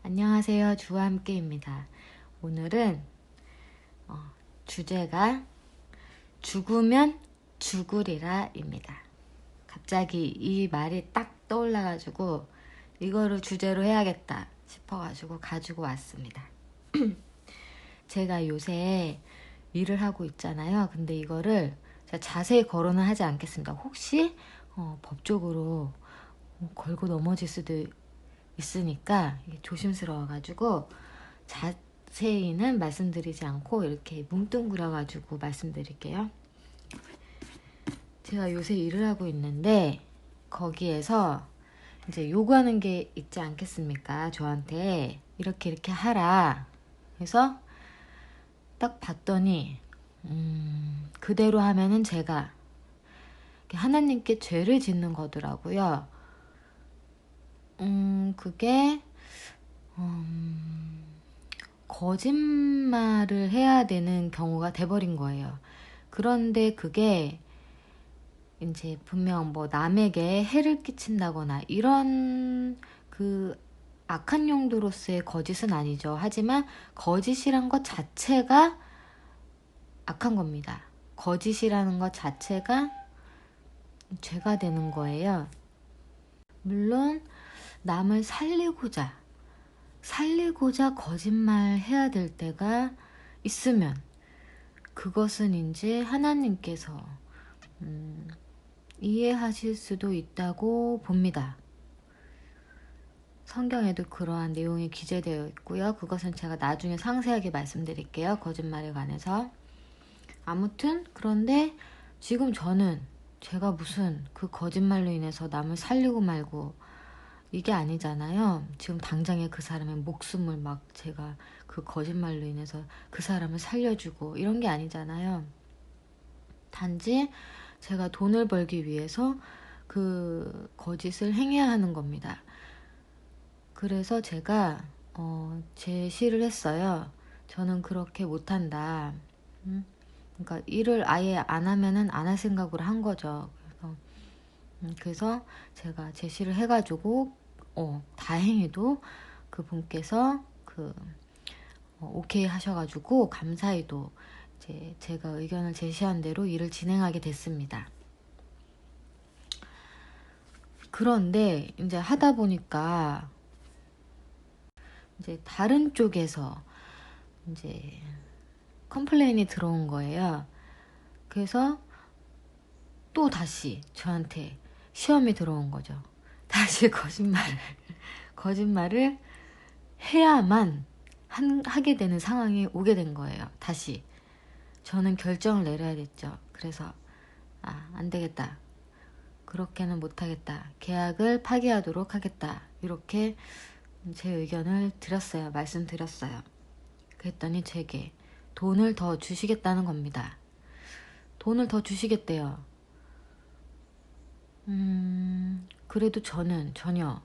안녕하세요. 주와 함께입니다. 오늘은 주제가 죽으면 죽으리라 입니다. 갑자기 이 말이 딱 떠올라가지고 이거를 주제로 해야겠다 싶어가지고 가지고 왔습니다. 제가 요새 일을 하고 있잖아요. 근데 이거를 제가 자세히 거론은 하지 않겠습니다. 혹시 법적으로 걸고 넘어질 수도 있으니까 조심스러워가지고 자세히는 말씀드리지 않고 이렇게 뭉뚱그려가지고 말씀드릴게요. 제가 요새 일을 하고 있는데 거기에서 이제 요구하는 게 있지 않겠습니까? 저한테 이렇게 하라. 그래서 딱 봤더니 그대로 하면은 제가 하나님께 죄를 짓는 거더라고요. 그게 거짓말을 해야 되는 경우가 돼버린 거예요. 그런데 그게 이제 분명 뭐 남에게 해를 끼친다거나 이런 그 악한 용도로서의 거짓은 아니죠. 하지만 거짓이란 것 자체가 악한 겁니다. 거짓이라는 것 자체가 죄가 되는 거예요. 물론 남을 살리고자 거짓말 해야 될 때가 있으면 그것은 이제 하나님께서 이해하실 수도 있다고 봅니다. 성경에도 그러한 내용이 기재되어 있고요. 그것은 제가 나중에 상세하게 말씀드릴게요. 거짓말에 관해서. 아무튼 그런데 지금 저는 제가 무슨 그 거짓말로 인해서 남을 살리고 말고 이게 아니잖아요. 지금 당장에 그 사람의 목숨을 막 제가 그 거짓말로 인해서 그 사람을 살려주고 이런 게 아니잖아요. 단지 제가 돈을 벌기 위해서 그 거짓을 행해야 하는 겁니다. 그래서 제가 제시를 했어요. 저는 그렇게 못한다. 그러니까 일을 아예 안 하면은 안 할 생각으로 한 거죠. 그래서 제가 제시를 해가지고 다행히도 그분께서 오케이 하셔가지고 감사히도 이제 제가 의견을 제시한 대로 일을 진행하게 됐습니다. 그런데 이제 하다 보니까 이제 다른 쪽에서 이제 컴플레인이 들어온 거예요. 그래서 또 다시 저한테 시험이 들어온 거죠. 다시 거짓말을 해야만 하게 되는 상황이 오게 된 거예요. 다시 저는 결정을 내려야 됐죠. 그래서 안 되겠다. 그렇게는 못하겠다. 계약을 파기하도록 하겠다. 이렇게 제 의견을 드렸어요. 말씀드렸어요. 그랬더니 제게 돈을 더 주시겠다는 겁니다. 돈을 더 주시겠대요. 그래도 저는 전혀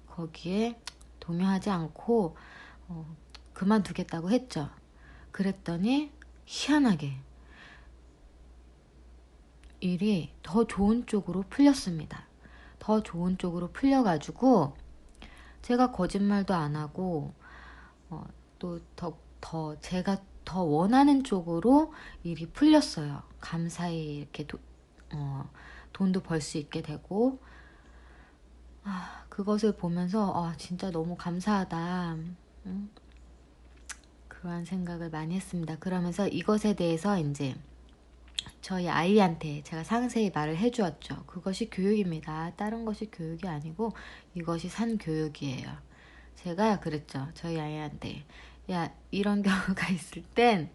거기에 동요하지 않고 그만두겠다고 했죠. 그랬더니 희한하게 일이 더 좋은 쪽으로 풀렸습니다. 더 좋은 쪽으로 풀려가지고 제가 거짓말도 안 하고 또 제가 더 원하는 쪽으로 일이 풀렸어요. 감사히 이렇게 돈도 벌 수 있게 되고 그것을 보면서 진짜 너무 감사하다. 그러한 생각을 많이 했습니다. 그러면서 이것에 대해서 이제 저희 아이한테 제가 상세히 말을 해주었죠. 그것이 교육입니다. 다른 것이 교육이 아니고 이것이 산교육이에요. 제가 그랬죠. 저희 아이한테 야, 이런 경우가 있을 땐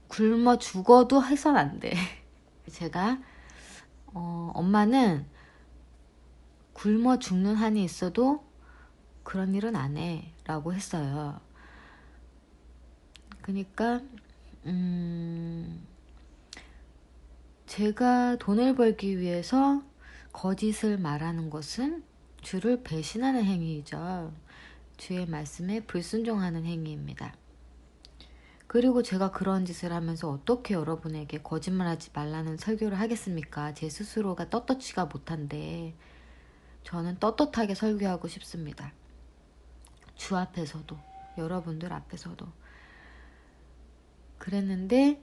굶어 죽어도 해선 안 돼. 제가 엄마는 굶어 죽는 한이 있어도 그런 일은 안 해 라고 했어요. 그러니까 제가 돈을 벌기 위해서 거짓을 말하는 것은 주를 배신하는 행위이죠. 주의 말씀에 불순종하는 행위입니다. 그리고 제가 그런 짓을 하면서 어떻게 여러분에게 거짓말하지 말라는 설교를 하겠습니까? 제 스스로가 떳떳지가 못한데 저는 떳떳하게 설교하고 싶습니다. 주 앞에서도, 여러분들 앞에서도. 그랬는데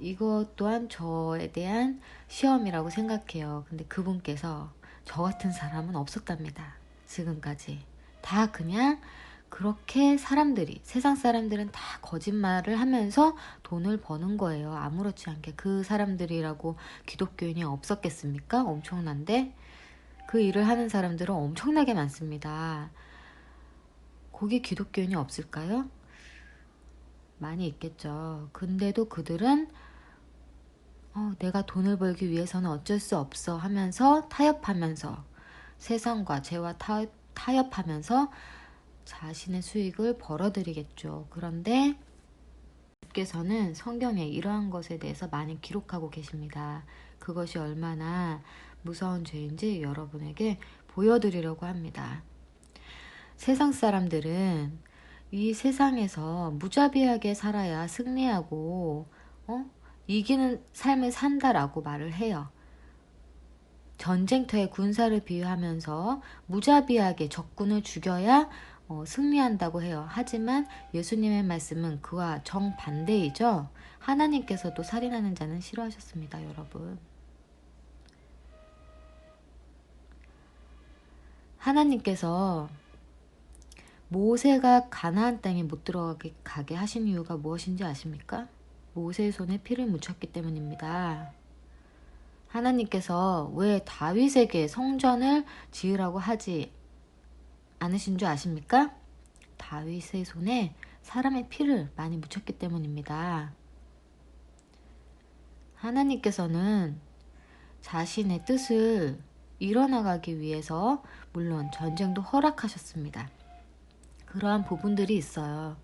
이것 또한 저에 대한 시험이라고 생각해요. 근데 그분께서 저 같은 사람은 없었답니다. 지금까지. 다 그냥 그렇게 사람들이, 세상 사람들은 다 거짓말을 하면서 돈을 버는 거예요. 아무렇지 않게. 그 사람들이라고 기독교인이 없었겠습니까? 엄청난데 그 일을 하는 사람들은 엄청나게 많습니다. 거기 기독교인이 없을까요? 많이 있겠죠. 근데도 그들은 내가 돈을 벌기 위해서는 어쩔 수 없어 하면서 타협하면서 세상과 죄와 타협하면서 자신의 수익을 벌어들이겠죠. 그런데 주께서는 성경에 이러한 것에 대해서 많이 기록하고 계십니다. 그것이 얼마나 무서운 죄인지 여러분에게 보여드리려고 합니다. 세상 사람들은 이 세상에서 무자비하게 살아야 승리하고 이기는 삶을 산다라고 말을 해요. 전쟁터의 군사를 비유하면서 무자비하게 적군을 죽여야 승리한다고 해요. 하지만 예수님의 말씀은 그와 정반대이죠. 하나님께서도 살인하는 자는 싫어하셨습니다, 여러분. 하나님께서 모세가 가나안 땅에 못 들어가게 하신 이유가 무엇인지 아십니까? 모세의 손에 피를 묻혔기 때문입니다. 하나님께서 왜 다윗에게 성전을 지으라고 하지 않으신 줄 아십니까? 다윗의 손에 사람의 피를 많이 묻혔기 때문입니다. 하나님께서는 자신의 뜻을 이뤄나가기 위해서 물론 전쟁도 허락하셨습니다. 그러한 부분들이 있어요.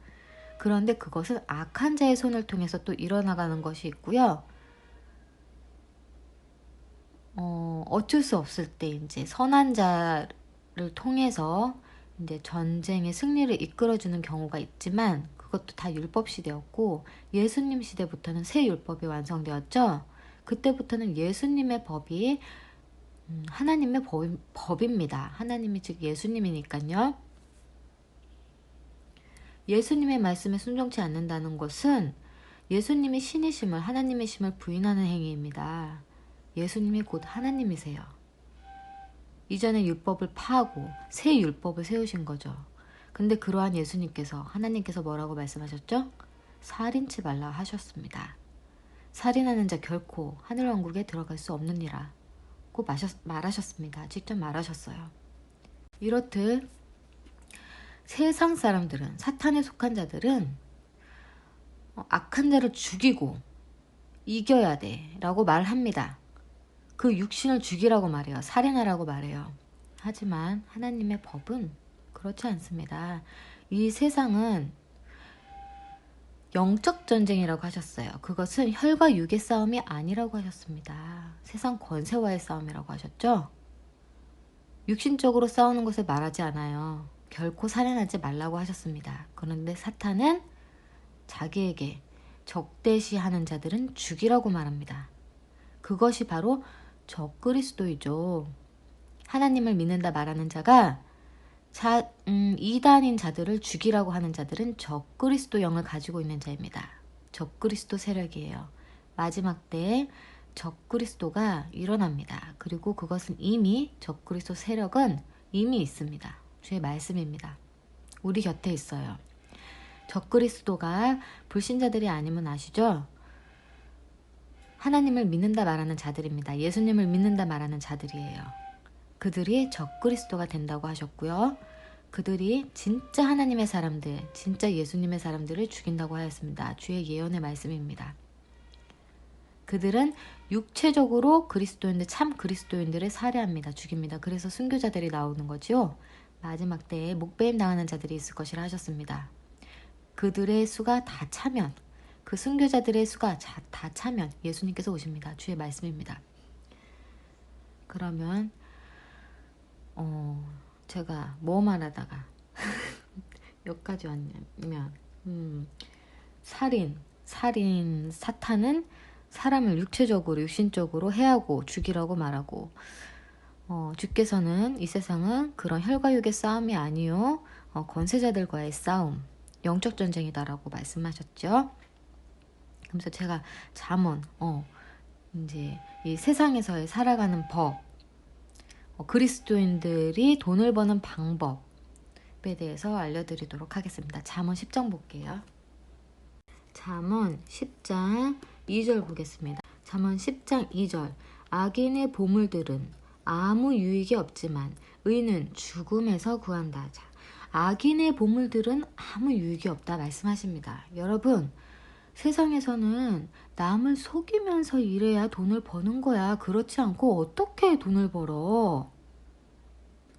그런데 그것은 악한 자의 손을 통해서 또 일어나가는 것이 있고요. 어쩔 수 없을 때 이제 선한 자를 통해서 이제 전쟁의 승리를 이끌어주는 경우가 있지만 그것도 다 율법 시대였고 예수님 시대부터는 새 율법이 완성되었죠. 그때부터는 예수님의 법이 하나님의 법입니다. 하나님이 즉 예수님이니까요. 예수님의 말씀에 순종치 않는다는 것은 예수님이 신이심을, 하나님의 심을 부인하는 행위입니다. 예수님이 곧 하나님이세요. 이전에 율법을 파하고 새 율법을 세우신 거죠. 근데 그러한 예수님께서, 하나님께서 뭐라고 말씀하셨죠? 살인치 말라 하셨습니다. 살인하는 자 결코 하늘왕국에 들어갈 수 없느니라 고 말하셨습니다. 직접 말하셨어요. 이렇듯 세상 사람들은, 사탄에 속한 자들은 악한 자를 죽이고 이겨야 돼 라고 말합니다. 그 육신을 죽이라고 말해요. 살인하라고 말해요. 하지만 하나님의 법은 그렇지 않습니다. 이 세상은 영적 전쟁이라고 하셨어요. 그것은 혈과 육의 싸움이 아니라고 하셨습니다. 세상 권세와의 싸움이라고 하셨죠. 육신적으로 싸우는 것을 말하지 않아요. 결코 살인하지 말라고 하셨습니다. 그런데 사탄은 자기에게 적대시하는 자들은 죽이라고 말합니다. 그것이 바로 적그리스도이죠. 하나님을 믿는다 말하는 자가 이단인 자들을 죽이라고 하는 자들은 적그리스도 영을 가지고 있는 자입니다. 적그리스도 세력이에요. 마지막 때에 적그리스도가 일어납니다. 그리고 그것은 이미, 적그리스도 세력은 이미 있습니다. 주의 말씀입니다. 우리 곁에 있어요. 적그리스도가 불신자들이 아니면 아시죠? 하나님을 믿는다 말하는 자들입니다. 예수님을 믿는다 말하는 자들이에요. 그들이 적그리스도가 된다고 하셨고요. 그들이 진짜 하나님의 사람들, 진짜 예수님의 사람들을 죽인다고 하였습니다. 주의 예언의 말씀입니다. 그들은 육체적으로 그리스도인들, 참 그리스도인들을 살해합니다. 죽입니다. 그래서 순교자들이 나오는 거죠. 마지막 때에 목배임 당하는 자들이 있을 것이라 하셨습니다. 그들의 수가 다 차면, 그 순교자들의 수가 다 차면 예수님께서 오십니다. 주의 말씀입니다. 그러면 제가 뭐 말하다가 여기까지 왔냐면 살인, 사탄은 사람을 육체적으로, 육신적으로 해하고 죽이라고 말하고 주께서는 이 세상은 그런 혈과 육의 싸움이 아니요 권세자들과의 싸움, 영적 전쟁이다라고 말씀하셨죠. 그래서 제가 잠언 이제 이 세상에서의 살아가는 법, 그리스도인들이 돈을 버는 방법에 대해서 알려드리도록 하겠습니다. 잠언 10장 볼게요. 잠언 10장 2절 보겠습니다. 잠언 10장 2절. 악인의 보물들은 아무 유익이 없지만 의는 죽음에서 구한다. 자, 악인의 보물들은 아무 유익이 없다 말씀하십니다. 여러분, 세상에서는 남을 속이면서 일해야 돈을 버는 거야. 그렇지 않고 어떻게 돈을 벌어?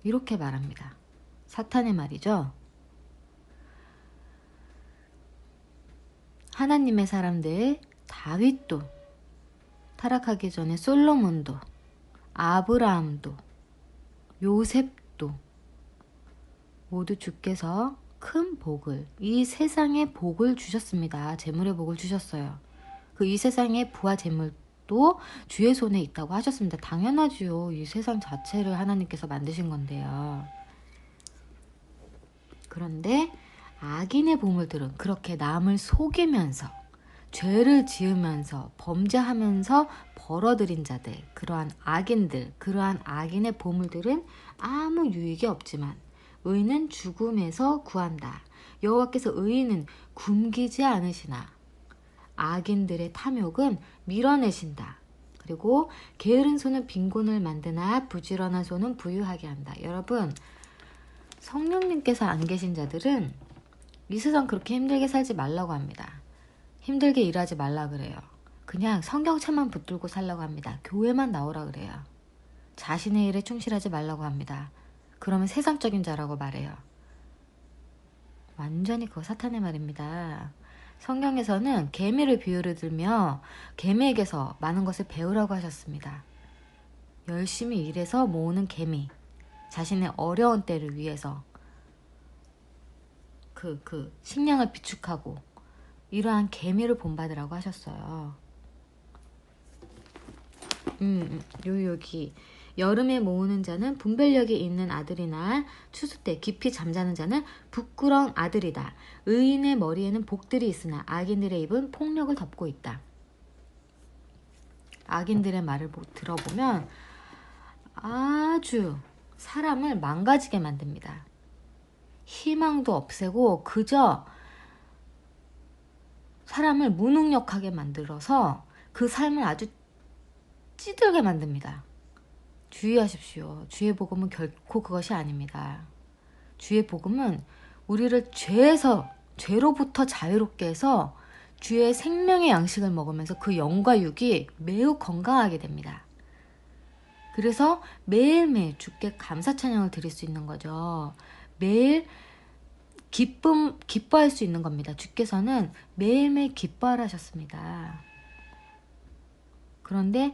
이렇게 말합니다. 사탄의 말이죠. 하나님의 사람들, 다윗도, 타락하기 전에 솔로몬도, 아브라함도, 요셉도 모두 주께서 큰 복을, 이 세상의 복을 주셨습니다. 재물의 복을 주셨어요. 그 이 세상의 부와 재물도 주의 손에 있다고 하셨습니다. 당연하지요. 이 세상 자체를 하나님께서 만드신 건데요. 그런데 악인의 보물들은 그렇게 남을 속이면서 죄를 지으면서 범죄하면서 벌어들인 자들, 그러한 악인들, 그러한 악인의 보물들은 아무 유익이 없지만 의는 죽음에서 구한다. 여호와께서 의인은 굶기지 않으시나 악인들의 탐욕은 밀어내신다. 그리고 게으른 손은 빈곤을 만드나 부지런한 손은 부유하게 한다. 여러분, 성령님께서 안 계신 자들은 이 세상 그렇게 힘들게 살지 말라고 합니다. 힘들게 일하지 말라 그래요. 그냥 성경책만 붙들고 살라고 합니다. 교회만 나오라 그래요. 자신의 일에 충실하지 말라고 합니다. 그러면 세상적인 자라고 말해요. 완전히 그거 사탄의 말입니다. 성경에서는 개미를 비유를 들며 개미에게서 많은 것을 배우라고 하셨습니다. 열심히 일해서 모으는 개미, 자신의 어려운 때를 위해서 그 식량을 비축하고 이러한 개미를 본받으라고 하셨어요. 여기 여름에 모으는 자는 분별력이 있는 아들이나 추수 때 깊이 잠자는 자는 부끄러운 아들이다. 의인의 머리에는 복들이 있으나 악인들의 입은 폭력을 덮고 있다. 악인들의 말을 들어보면 아주 사람을 망가지게 만듭니다. 희망도 없애고 그저 사람을 무능력하게 만들어서 그 삶을 아주 찌들게 만듭니다. 주의하십시오. 주의 복음은 결코 그것이 아닙니다. 주의 복음은 우리를 죄로부터 자유롭게 해서 주의 생명의 양식을 먹으면서 그 영과 육이 매우 건강하게 됩니다. 그래서 매일매일 주께 감사 찬양을 드릴 수 있는 거죠. 매일 기뻐할 수 있는 겁니다. 주께서는 매일매일 기뻐하라 하셨습니다. 그런데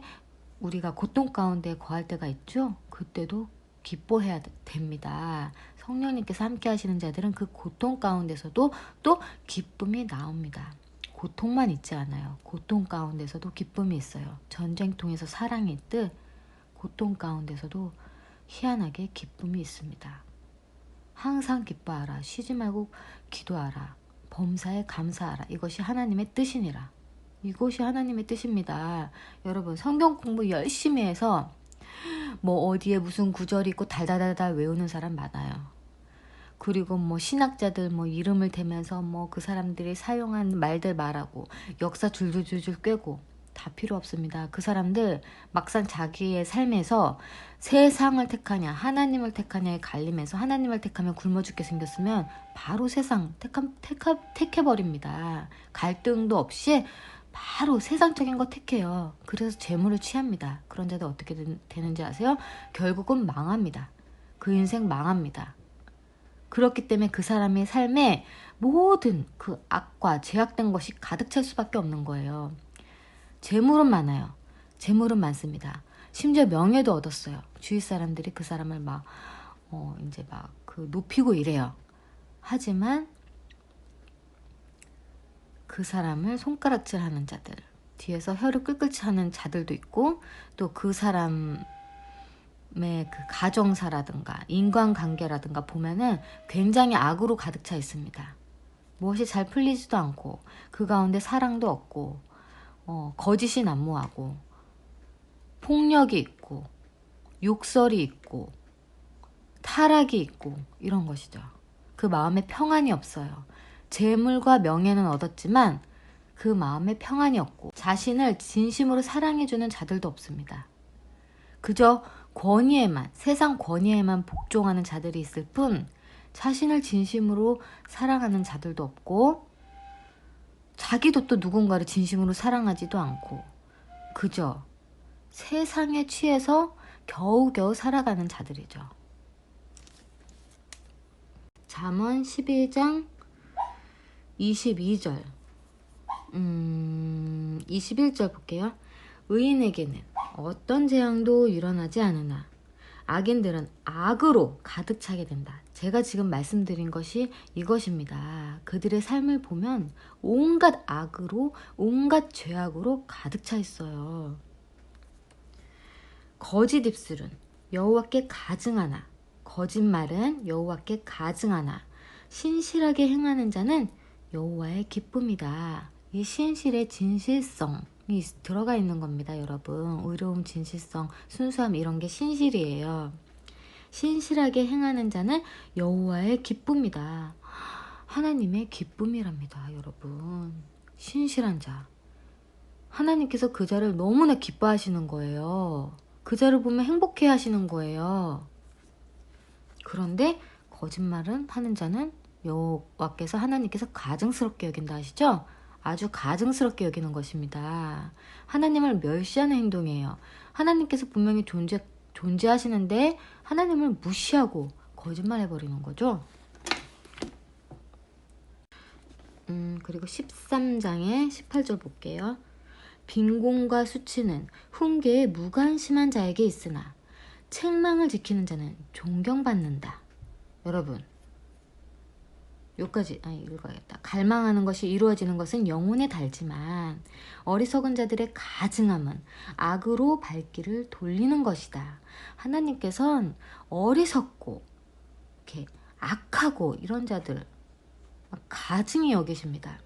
우리가 고통 가운데 거할 때가 있죠. 그때도 기뻐해야 됩니다. 성령님께서 함께 하시는 자들은 그 고통 가운데서도 또 기쁨이 나옵니다. 고통만 있지 않아요. 고통 가운데서도 기쁨이 있어요. 전쟁통에서 사랑이 있듯 고통 가운데서도 희한하게 기쁨이 있습니다. 항상 기뻐하라. 쉬지 말고 기도하라. 범사에 감사하라. 이것이 하나님의 뜻이니라. 이것이 하나님의 뜻입니다. 여러분, 성경 공부 열심히 해서 뭐 어디에 무슨 구절이 있고 달달달달 외우는 사람 많아요. 그리고 뭐 신학자들 뭐 이름을 대면서 뭐 그 사람들이 사용한 말들 말하고 역사 줄줄줄줄 꿰고 다 필요 없습니다. 그 사람들 막상 자기의 삶에서 세상을 택하냐 하나님을 택하냐에 갈림해서 하나님을 택하면 굶어 죽게 생겼으면 바로 세상 택해버립니다. 갈등도 없이 바로 세상적인 거 택해요. 그래서 재물을 취합니다. 그런 자들 어떻게 되는지 아세요? 결국은 망합니다. 그 인생 망합니다. 그렇기 때문에 그 사람의 삶에 모든 그 악과 죄악된 것이 가득 찰 수밖에 없는 거예요. 재물은 많아요. 재물은 많습니다. 심지어 명예도 얻었어요. 주위 사람들이 그 사람을 이제 높이고 이래요. 하지만 그 사람을 손가락질하는 자들, 뒤에서 혀를 끌끌치 하는 자들도 있고 또 그 사람을 그 가정사라든가 인간관계라든가 보면은 굉장히 악으로 가득 차 있습니다. 무엇이 잘 풀리지도 않고 그 가운데 사랑도 없고 거짓이 난무하고 폭력이 있고 욕설이 있고 타락이 있고 이런 것이죠. 그 마음에 평안이 없어요. 재물과 명예는 얻었지만 그 마음에 평안이 없고 자신을 진심으로 사랑해주는 자들도 없습니다. 그저 권위에만, 세상 권위에만 복종하는 자들이 있을 뿐 자신을 진심으로 사랑하는 자들도 없고 자기도 또 누군가를 진심으로 사랑하지도 않고 그저 세상에 취해서 겨우겨우 살아가는 자들이죠. 잠언 11장 22절 21절 볼게요. 의인에게는 어떤 재앙도 일어나지 않으나 악인들은 악으로 가득 차게 된다. 제가 지금 말씀드린 것이 이것입니다. 그들의 삶을 보면 온갖 악으로, 온갖 죄악으로 가득 차 있어요. 거짓 입술은 여호와께 가증하나, 거짓말은 여호와께 가증하나, 신실하게 행하는 자는 여호와의 기쁨이다. 이 신실의 진실성이 들어가 있는 겁니다, 여러분. 의로움, 진실성, 순수함 이런 게 신실이에요. 신실하게 행하는 자는 여호와의 기쁨이다. 하나님의 기쁨이랍니다, 여러분. 신실한 자. 하나님께서 그 자를 너무나 기뻐하시는 거예요. 그 자를 보면 행복해 하시는 거예요. 그런데 거짓말은 하는 자는 여호와께서 하나님께서 가증스럽게 여긴다 하시죠? 아주 가증스럽게 여기는 것입니다. 하나님을 멸시하는 행동이에요. 하나님께서 분명히 존재하시는데 하나님을 무시하고 거짓말해버리는 거죠. 그리고 13장의 18절 볼게요. 빈곤과 수치는 훈계에 무관심한 자에게 있으나 책망을 지키는 자는 존경받는다. 여러분, 여기까지 읽어야겠다. 갈망하는 것이 이루어지는 것은 영혼에 달지만 어리석은 자들의 가증함은 악으로 발길을 돌리는 것이다. 하나님께서는 어리석고 이렇게 악하고 이런 자들 가증히 여기십니다.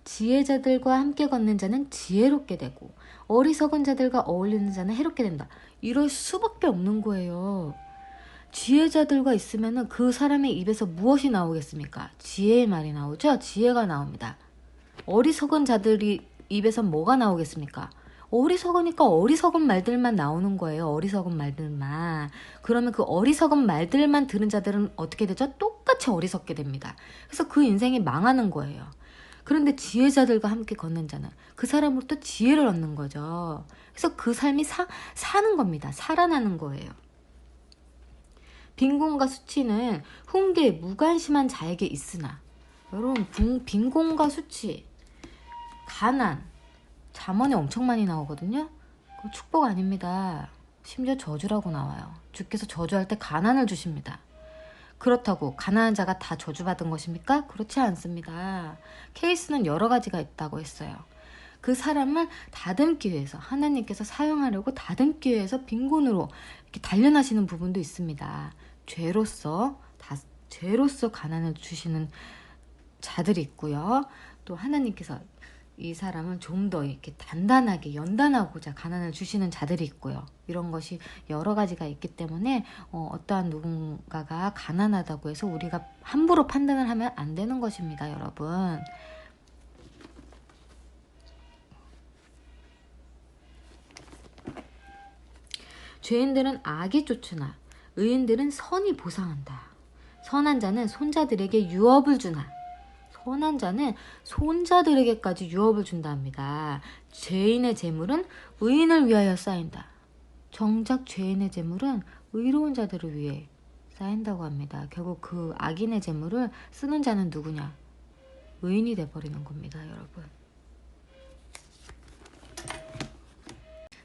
지혜자들과 함께 걷는 자는 지혜롭게 되고 어리석은 자들과 어울리는 자는 해롭게 된다. 이럴 수밖에 없는 거예요. 지혜자들과 있으면 그 사람의 입에서 무엇이 나오겠습니까? 지혜의 말이 나오죠? 지혜가 나옵니다. 어리석은 자들이 입에서 뭐가 나오겠습니까? 어리석으니까 어리석은 말들만 나오는 거예요. 어리석은 말들만. 그러면 그 어리석은 말들만 들은 자들은 어떻게 되죠? 똑같이 어리석게 됩니다. 그래서 그 인생이 망하는 거예요. 그런데 지혜자들과 함께 걷는 자는 그 사람으로부터 지혜를 얻는 거죠. 그래서 그 삶이 사는 겁니다. 살아나는 거예요. 빈곤과 수치는 훈계에 무관심한 자에게 있으나 여러분 빈곤과 수치, 가난, 잠언에 엄청 많이 나오거든요. 그거 축복 아닙니다. 심지어 저주라고 나와요. 주께서 저주할 때 가난을 주십니다. 그렇다고 가난한 자가 다 저주받은 것입니까? 그렇지 않습니다. 케이스는 여러 가지가 있다고 했어요. 그 사람을 다듬기 위해서 하나님께서 사용하려고 다듬기 위해서 빈곤으로 이렇게 단련하시는 부분도 있습니다. 죄로서 가난을 주시는 자들이 있고요. 또 하나님께서 이 사람을 좀 더 이렇게 단단하게 연단하고자 가난을 주시는 자들이 있고요. 이런 것이 여러 가지가 있기 때문에 어떠한 누군가가 가난하다고 해서 우리가 함부로 판단을 하면 안 되는 것입니다, 여러분. 죄인들은 악이 쫓으나 의인들은 선이 보상한다. 선한 자는 손자들에게 유업을 주나 선한 자는 손자들에게까지 유업을 준다 합니다. 죄인의 재물은 의인을 위하여 쌓인다. 정작 죄인의 재물은 의로운 자들을 위해 쌓인다고 합니다. 결국 그 악인의 재물을 쓰는 자는 누구냐? 의인이 돼버리는 겁니다, 여러분.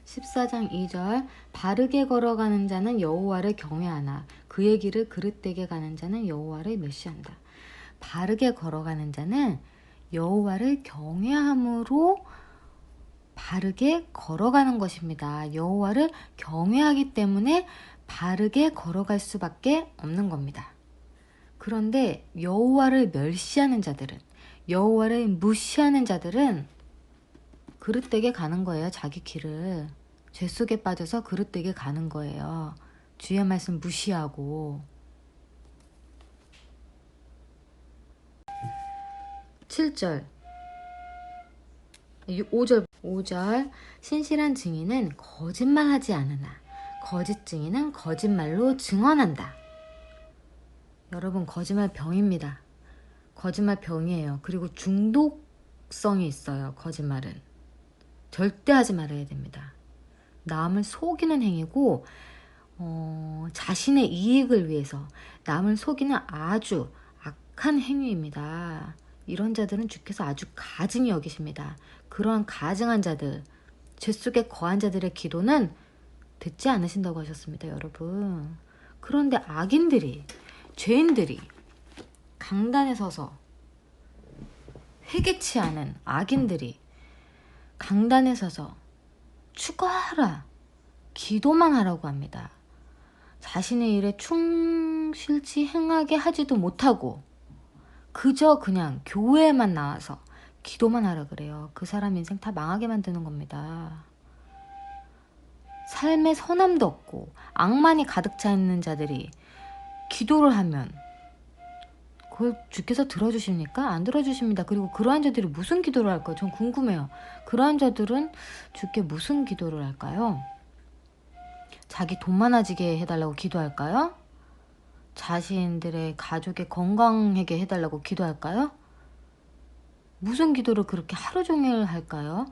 14장 2절 바르게 걸어가는 자는 여호와를 경외하나 그의 길을 그릇되게 가는 자는 여호와를 멸시한다. 바르게 걸어가는 자는 여호와를 경외함으로 바르게 걸어가는 것입니다. 여호와를 경외하기 때문에 바르게 걸어갈 수밖에 없는 겁니다. 그런데 여호와를 멸시하는 자들은, 여호와를 무시하는 자들은 그릇되게 가는 거예요. 자기 길을. 죄 속에 빠져서 그릇되게 가는 거예요. 주의 말씀 무시하고. 7절 5절 신실한 증인은 거짓말하지 않으나 거짓 증인은 거짓말로 증언한다. 여러분, 거짓말 병입니다. 거짓말 병이에요. 그리고 중독성이 있어요. 거짓말은 절대 하지 말아야 됩니다. 남을 속이는 행위고 자신의 이익을 위해서 남을 속이는 아주 악한 행위입니다. 이런 자들은 주께서 아주 가증히 여기십니다. 그러한 가증한 자들, 죄 속에 거한 자들의 기도는 듣지 않으신다고 하셨습니다, 여러분. 그런데 악인들이, 죄인들이 강단에 서서 회개치 않은 악인들이 강단에 서서 추가하라, 기도만 하라고 합니다. 자신의 일에 충실치 행하게 하지도 못하고 그저 그냥 교회에만 나와서 기도만 하라 그래요. 그 사람 인생 다 망하게 만드는 겁니다. 삶에 선함도 없고 악만이 가득 차 있는 자들이 기도를 하면 그걸 주께서 들어주십니까? 안 들어주십니다. 그리고 그러한 자들이 무슨 기도를 할까요? 전 궁금해요. 그러한 자들은 주께 무슨 기도를 할까요? 자기 돈 많아지게 해달라고 기도할까요? 자신들의 가족의 건강하게 해달라고 기도할까요? 무슨 기도를 그렇게 하루 종일 할까요?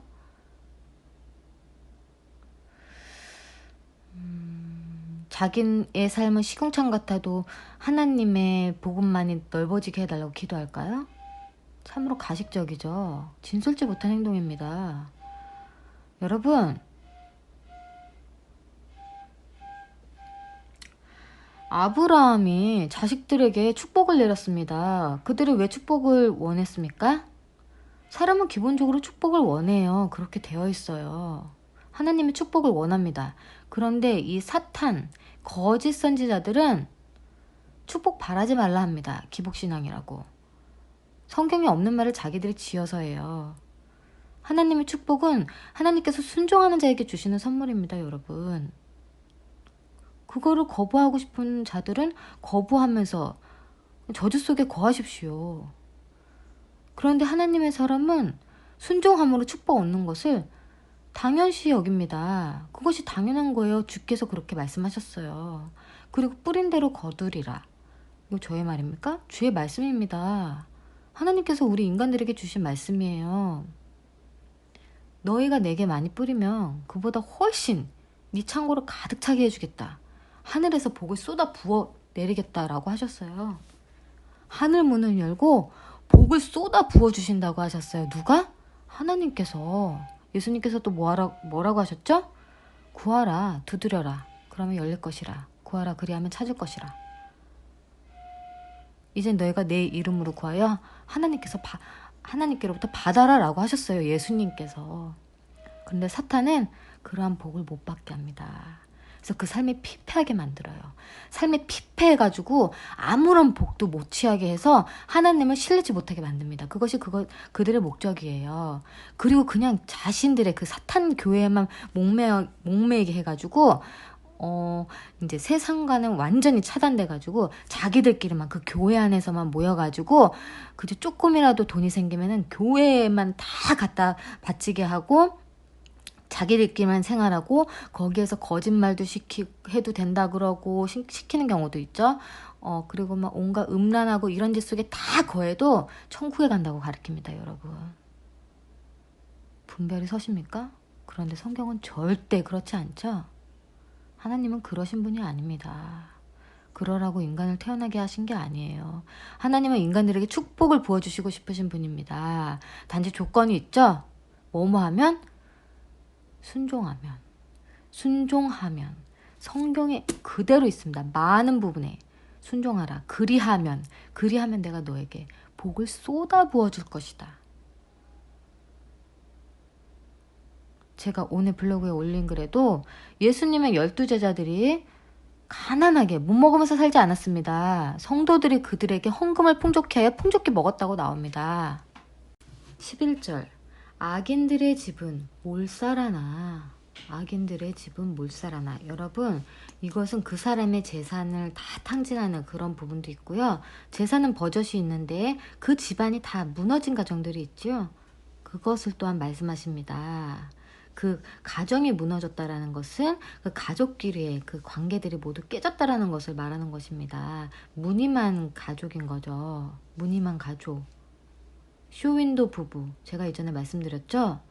자기의 삶은 시궁창 같아도 하나님의 복음만이 넓어지게 해달라고 기도할까요? 참으로 가식적이죠. 진솔지 못한 행동입니다. 여러분, 아브라함이 자식들에게 축복을 내렸습니다. 그들이 왜 축복을 원했습니까? 사람은 기본적으로 축복을 원해요. 그렇게 되어 있어요. 하나님의 축복을 원합니다. 그런데 이 사탄, 거짓 선지자들은 축복 바라지 말라 합니다. 기복신앙이라고. 성경에 없는 말을 자기들이 지어서 해요. 하나님의 축복은 하나님께서 순종하는 자에게 주시는 선물입니다, 여러분. 그거를 거부하고 싶은 자들은 거부하면서 저주 속에 거하십시오. 그런데 하나님의 사람은 순종함으로 축복 얻는 것을 당연시 여깁니다. 그것이 당연한 거예요. 주께서 그렇게 말씀하셨어요. 그리고 뿌린 대로 거두리라. 이거 저의 말입니까? 주의 말씀입니다. 하나님께서 우리 인간들에게 주신 말씀이에요. 너희가 내게 많이 뿌리면 그보다 훨씬 네 창고를 가득 차게 해주겠다. 하늘에서 복을 쏟아 부어 내리겠다라고 하셨어요. 하늘 문을 열고 복을 쏟아 부어 주신다고 하셨어요. 누가? 하나님께서. 예수님께서 또 뭐라고 하셨죠? 구하라, 두드려라, 그러면 열릴 것이라. 구하라, 그리하면 찾을 것이라. 이제 너희가 내 이름으로 구하여 하나님께로부터 받아라 라고 하셨어요. 예수님께서. 그런데 사탄은 그러한 복을 못 받게 합니다. 그래서 그 삶이 피폐하게 만들어요. 삶이 피폐해가지고 아무런 복도 못 취하게 해서 하나님을 신뢰치 못하게 만듭니다. 그것이 그들의 목적이에요. 그리고 그냥 자신들의 그 사탄 교회에만 목매이게 해가지고 이제 세상과는 완전히 차단돼가지고 자기들끼리만 그 교회 안에서만 모여가지고 그저 조금이라도 돈이 생기면은 교회에만 다 갖다 바치게 하고 자기들끼리만 생활하고 거기에서 거짓말도 해도 된다 그러고 시키는 경우도 있죠. 그리고 막 온갖 음란하고 이런 짓 속에 다 거해도 천국에 간다고 가르칩니다, 여러분. 분별이 서십니까? 그런데 성경은 절대 그렇지 않죠. 하나님은 그러신 분이 아닙니다. 그러라고 인간을 태어나게 하신 게 아니에요. 하나님은 인간들에게 축복을 부어주시고 싶으신 분입니다. 단지 조건이 있죠. 뭐뭐 하면? 순종하면 성경에 그대로 있습니다. 많은 부분에 순종하라. 그리하면 내가 너에게 복을 쏟아 부어줄 것이다. 제가 오늘 블로그에 올린 글에도 예수님의 12제자들이 가난하게 못 먹으면서 살지 않았습니다. 성도들이 그들에게 헌금을 풍족히 하여 풍족히 먹었다고 나옵니다. 11절 악인들의 집은 몰살하나. 악인들의 집은 몰살하나. 여러분, 이것은 그 사람의 재산을 다 탕진하는 그런 부분도 있고요. 재산은 버젓이 있는데 그 집안이 다 무너진 가정들이 있죠. 그것을 또한 말씀하십니다. 그 가정이 무너졌다라는 것은 그 가족끼리의 그 관계들이 모두 깨졌다라는 것을 말하는 것입니다. 무늬만 가족인 거죠. 무늬만 가족. 쇼윈도 부부, 제가 이전에 말씀드렸죠.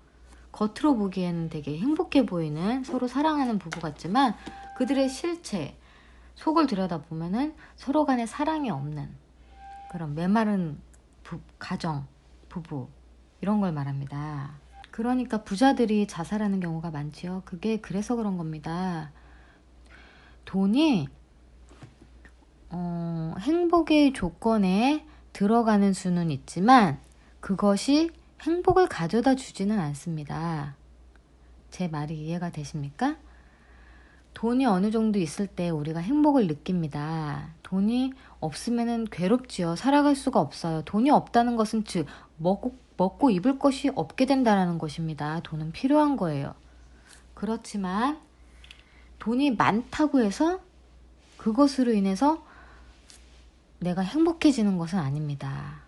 겉으로 보기에는 되게 행복해 보이는 서로 사랑하는 부부 같지만 그들의 실체, 속을 들여다보면은 서로 간에 사랑이 없는 그런 메마른 가정, 부부 이런 걸 말합니다. 그러니까 부자들이 자살하는 경우가 많지요. 그게 그래서 그런 겁니다. 돈이 행복의 조건에 들어가는 수는 있지만 그것이 행복을 가져다 주지는 않습니다. 제 말이 이해가 되십니까? 돈이 어느 정도 있을 때 우리가 행복을 느낍니다. 돈이 없으면 괴롭지요. 살아갈 수가 없어요. 돈이 없다는 것은 즉 먹고 입을 것이 없게 된다는 것입니다. 돈은 필요한 거예요. 그렇지만 돈이 많다고 해서 그것으로 인해서 내가 행복해지는 것은 아닙니다.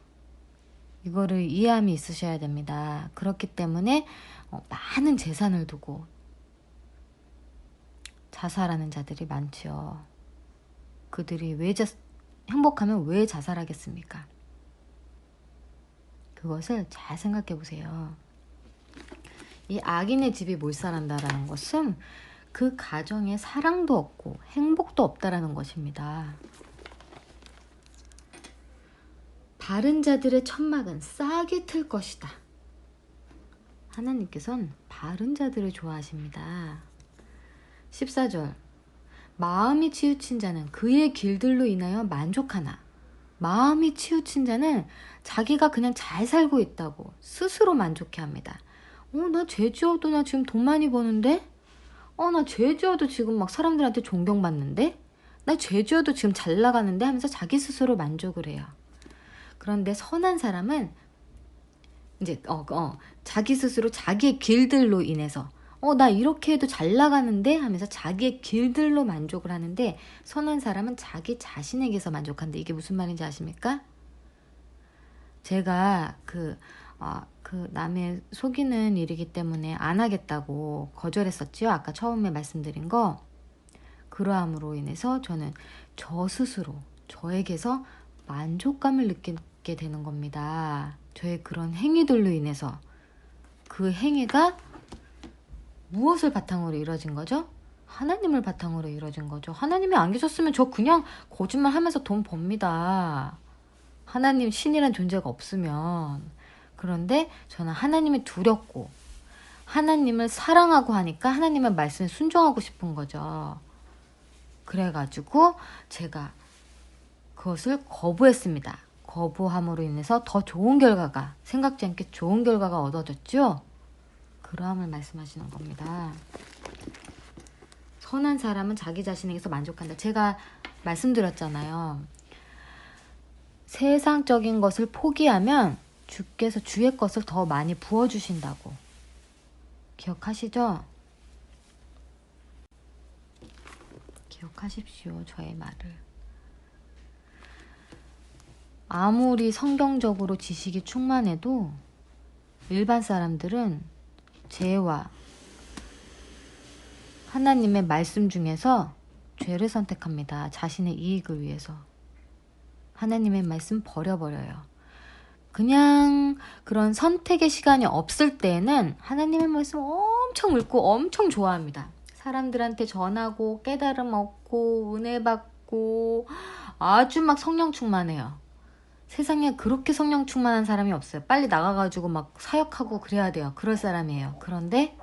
이거를 이해함이 있으셔야 됩니다. 그렇기 때문에 많은 재산을 두고 자살하는 자들이 많죠. 그들이 행복하면 왜 자살하겠습니까? 그것을 잘 생각해 보세요. 이 악인의 집이 몰살한다라는 것은 그 가정에 사랑도 없고 행복도 없다라는 것입니다. 바른 자들의 천막은 싹이 틀 것이다. 하나님께서는 바른 자들을 좋아하십니다. 14절 마음이 치우친 자는 그의 길들로 인하여 만족하나. 마음이 치우친 자는 자기가 그냥 잘 살고 있다고 스스로 만족해합니다. 나 죄 지어도 나 지금 돈 많이 버는데? 나 죄 지어도 지금 막 사람들한테 존경받는데? 나 죄 지어도 지금 잘 나가는데? 하면서 자기 스스로 만족을 해요. 그런데 선한 사람은 이제 자기 스스로 자기의 길들로 인해서 나 이렇게 해도 잘 나가는데 하면서 자기의 길들로 만족을 하는데 선한 사람은 자기 자신에게서 만족한다. 이게 무슨 말인지 아십니까? 제가 그 남의 속이는 일이기 때문에 안 하겠다고 거절했었지요. 아까 처음에 말씀드린 거. 그러함으로 인해서 저는 저 스스로 저에게서 만족감을 느끼게 되는 겁니다. 저의 그런 행위들로 인해서. 그 행위가 무엇을 바탕으로 이루어진 거죠? 하나님을 바탕으로 이루어진 거죠. 하나님이 안 계셨으면 저 그냥 거짓말 하면서 돈 법니다. 하나님, 신이란 존재가 없으면. 그런데 저는 하나님이 두렵고 하나님을 사랑하고 하니까 하나님의 말씀에 순종하고 싶은 거죠. 그래가지고 제가 그것을 거부했습니다. 거부함으로 인해서 더 좋은 결과가, 생각지 않게 좋은 결과가 얻어졌죠? 그러함을 말씀하시는 겁니다. 선한 사람은 자기 자신에게서 만족한다. 제가 말씀드렸잖아요. 세상적인 것을 포기하면 주께서 주의 것을 더 많이 부어주신다고. 기억하시죠? 기억하십시오. 저의 말을. 아무리 성경적으로 지식이 충만해도 일반 사람들은 죄와 하나님의 말씀 중에서 죄를 선택합니다. 자신의 이익을 위해서. 하나님의 말씀 버려버려요. 그냥 그런 선택의 시간이 없을 때에는 하나님의 말씀 엄청 읽고 엄청 좋아합니다. 사람들한테 전하고 깨달음 얻고 은혜 받고 아주 막 성령 충만해요. 세상에 그렇게 성령 충만한 사람이 없어요. 빨리 나가가지고 막 사역하고 그래야 돼요. 그럴 사람이에요. 그런데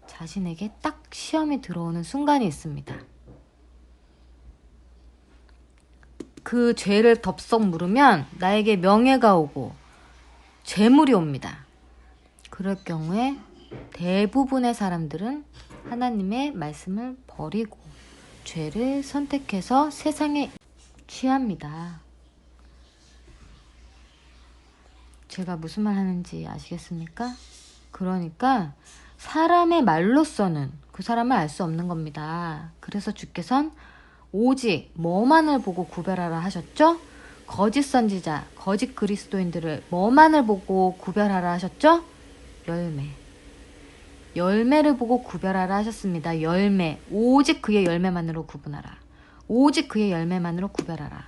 자신에게 딱 시험이 들어오는 순간이 있습니다. 그 죄를 덥석 물으면 나에게 명예가 오고 재물이 옵니다. 그럴 경우에 대부분의 사람들은 하나님의 말씀을 버리고 죄를 선택해서 세상에 취합니다. 제가 무슨 말 하는지 아시겠습니까? 그러니까 사람의 말로서는 그 사람을 알 수 없는 겁니다. 그래서 주께서는 오직 뭐만을 보고 구별하라 하셨죠? 거짓 선지자, 거짓 그리스도인들을 뭐만을 보고 구별하라 하셨죠? 열매. 열매를 보고 구별하라 하셨습니다. 열매. 오직 그의 열매만으로 구분하라. 오직 그의 열매만으로 구별하라.